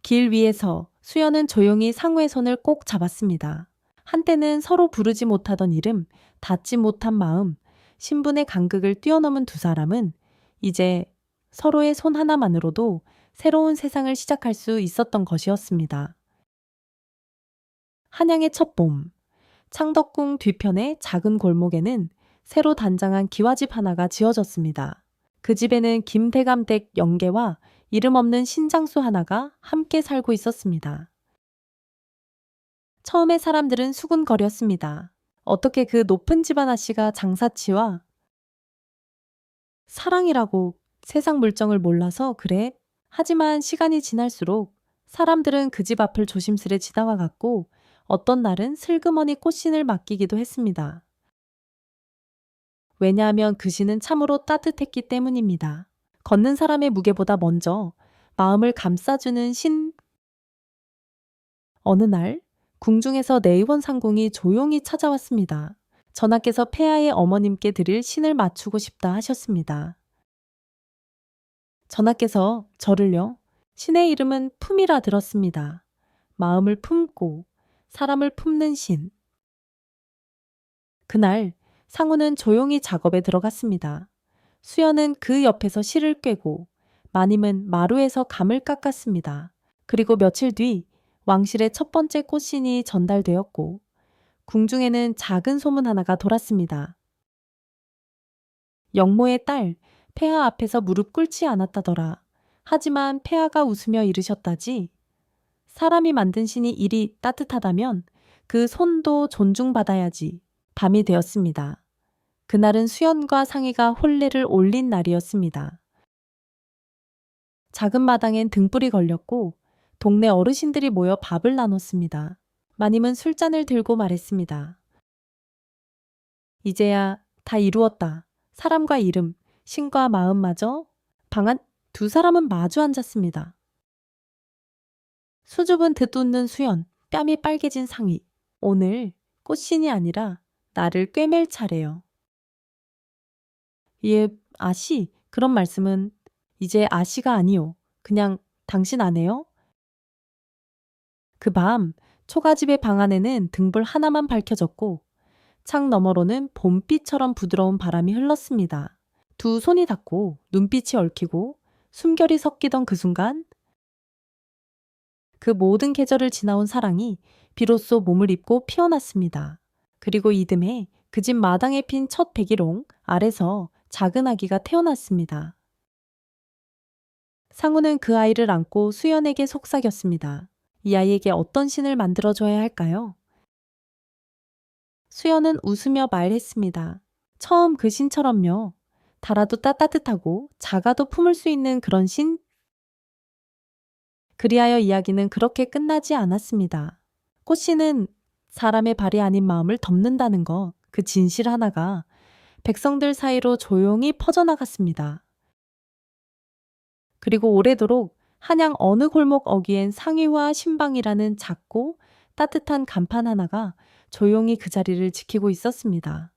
길 위에서 수연은 조용히 상우의 손을 꼭 잡았습니다. 한때는 서로 부르지 못하던 이름, 닿지 못한 마음, 신분의 간극을 뛰어넘은 두 사람은 이제 서로의 손 하나만으로도 새로운 세상을 시작할 수 있었던 것이었습니다. 한양의 첫 봄, 창덕궁 뒤편의 작은 골목에는 새로 단장한 기와집 하나가 지어졌습니다. 그 집에는 김대감댁 영계와 이름 없는 신장수 하나가 함께 살고 있었습니다. 처음에 사람들은 수군거렸습니다. 어떻게 그 높은 집안 아씨가 장사치와 사랑이라고 세상 물정을 몰라서 그래? 하지만 시간이 지날수록 사람들은 그 집 앞을 조심스레 지나와갔고 어떤 날은 슬그머니 꽃신을 맡기기도 했습니다. 왜냐하면 그 신은 참으로 따뜻했기 때문입니다. 걷는 사람의 무게보다 먼저 마음을 감싸주는 신. 어느 날 궁중에서 내의원 상궁이 조용히 찾아왔습니다. 전하께서 폐하의 어머님께 드릴 신을 맞추고 싶다 하셨습니다. 전하께서 저를요. 신의 이름은 품이라 들었습니다. 마음을 품고 사람을 품는 신. 그날 상우는 조용히 작업에 들어갔습니다. 수연은 그 옆에서 실을 꿰고 마님은 마루에서 감을 깎았습니다. 그리고 며칠 뒤 왕실의 첫 번째 꽃신이 전달되었고 궁중에는 작은 소문 하나가 돌았습니다. 영모의 딸 폐하 앞에서 무릎 꿇지 않았다더라. 하지만 폐하가 웃으며 이르셨다지. 사람이 만든 신이 이리 따뜻하다면 그 손도 존중받아야지. 밤이 되었습니다. 그날은 수연과 상희가 혼례를 올린 날이었습니다. 작은 마당엔 등불이 걸렸고 동네 어르신들이 모여 밥을 나눴습니다. 마님은 술잔을 들고 말했습니다. 이제야 다 이루었다. 사람과 이름, 신과 마음마저. 방 안 두 사람은 마주 앉았습니다. 수줍은 듯 웃는 수연, 뺨이 빨개진 상의. 오늘 꽃신이 아니라 나를 꿰맬 차례요. 예, 아씨, 그런 말씀은 이제 아씨가 아니요. 그냥 당신 아내요? 그 밤 초가집의 방 안에는 등불 하나만 밝혀졌고 창 너머로는 봄비처럼 부드러운 바람이 흘렀습니다. 두 손이 닿고 눈빛이 얽히고 숨결이 섞이던 그 순간 그 모든 계절을 지나온 사랑이 비로소 몸을 입고 피어났습니다. 그리고 이듬해 그 집 마당에 핀 첫 백일홍 아래서 작은 아기가 태어났습니다. 상우는 그 아이를 안고 수연에게 속삭였습니다. 이 아이에게 어떤 신을 만들어줘야 할까요? 수연은 웃으며 말했습니다. 처음 그 신처럼요. 달아도 따뜻하고 작아도 품을 수 있는 그런 신? 그리하여 이야기는 그렇게 끝나지 않았습니다. 꽃씨는 사람의 발이 아닌 마음을 덮는다는 것, 그 진실 하나가 백성들 사이로 조용히 퍼져나갔습니다. 그리고 오래도록 한양 어느 골목 어귀엔 상의와 신방이라는 작고 따뜻한 간판 하나가 조용히 그 자리를 지키고 있었습니다.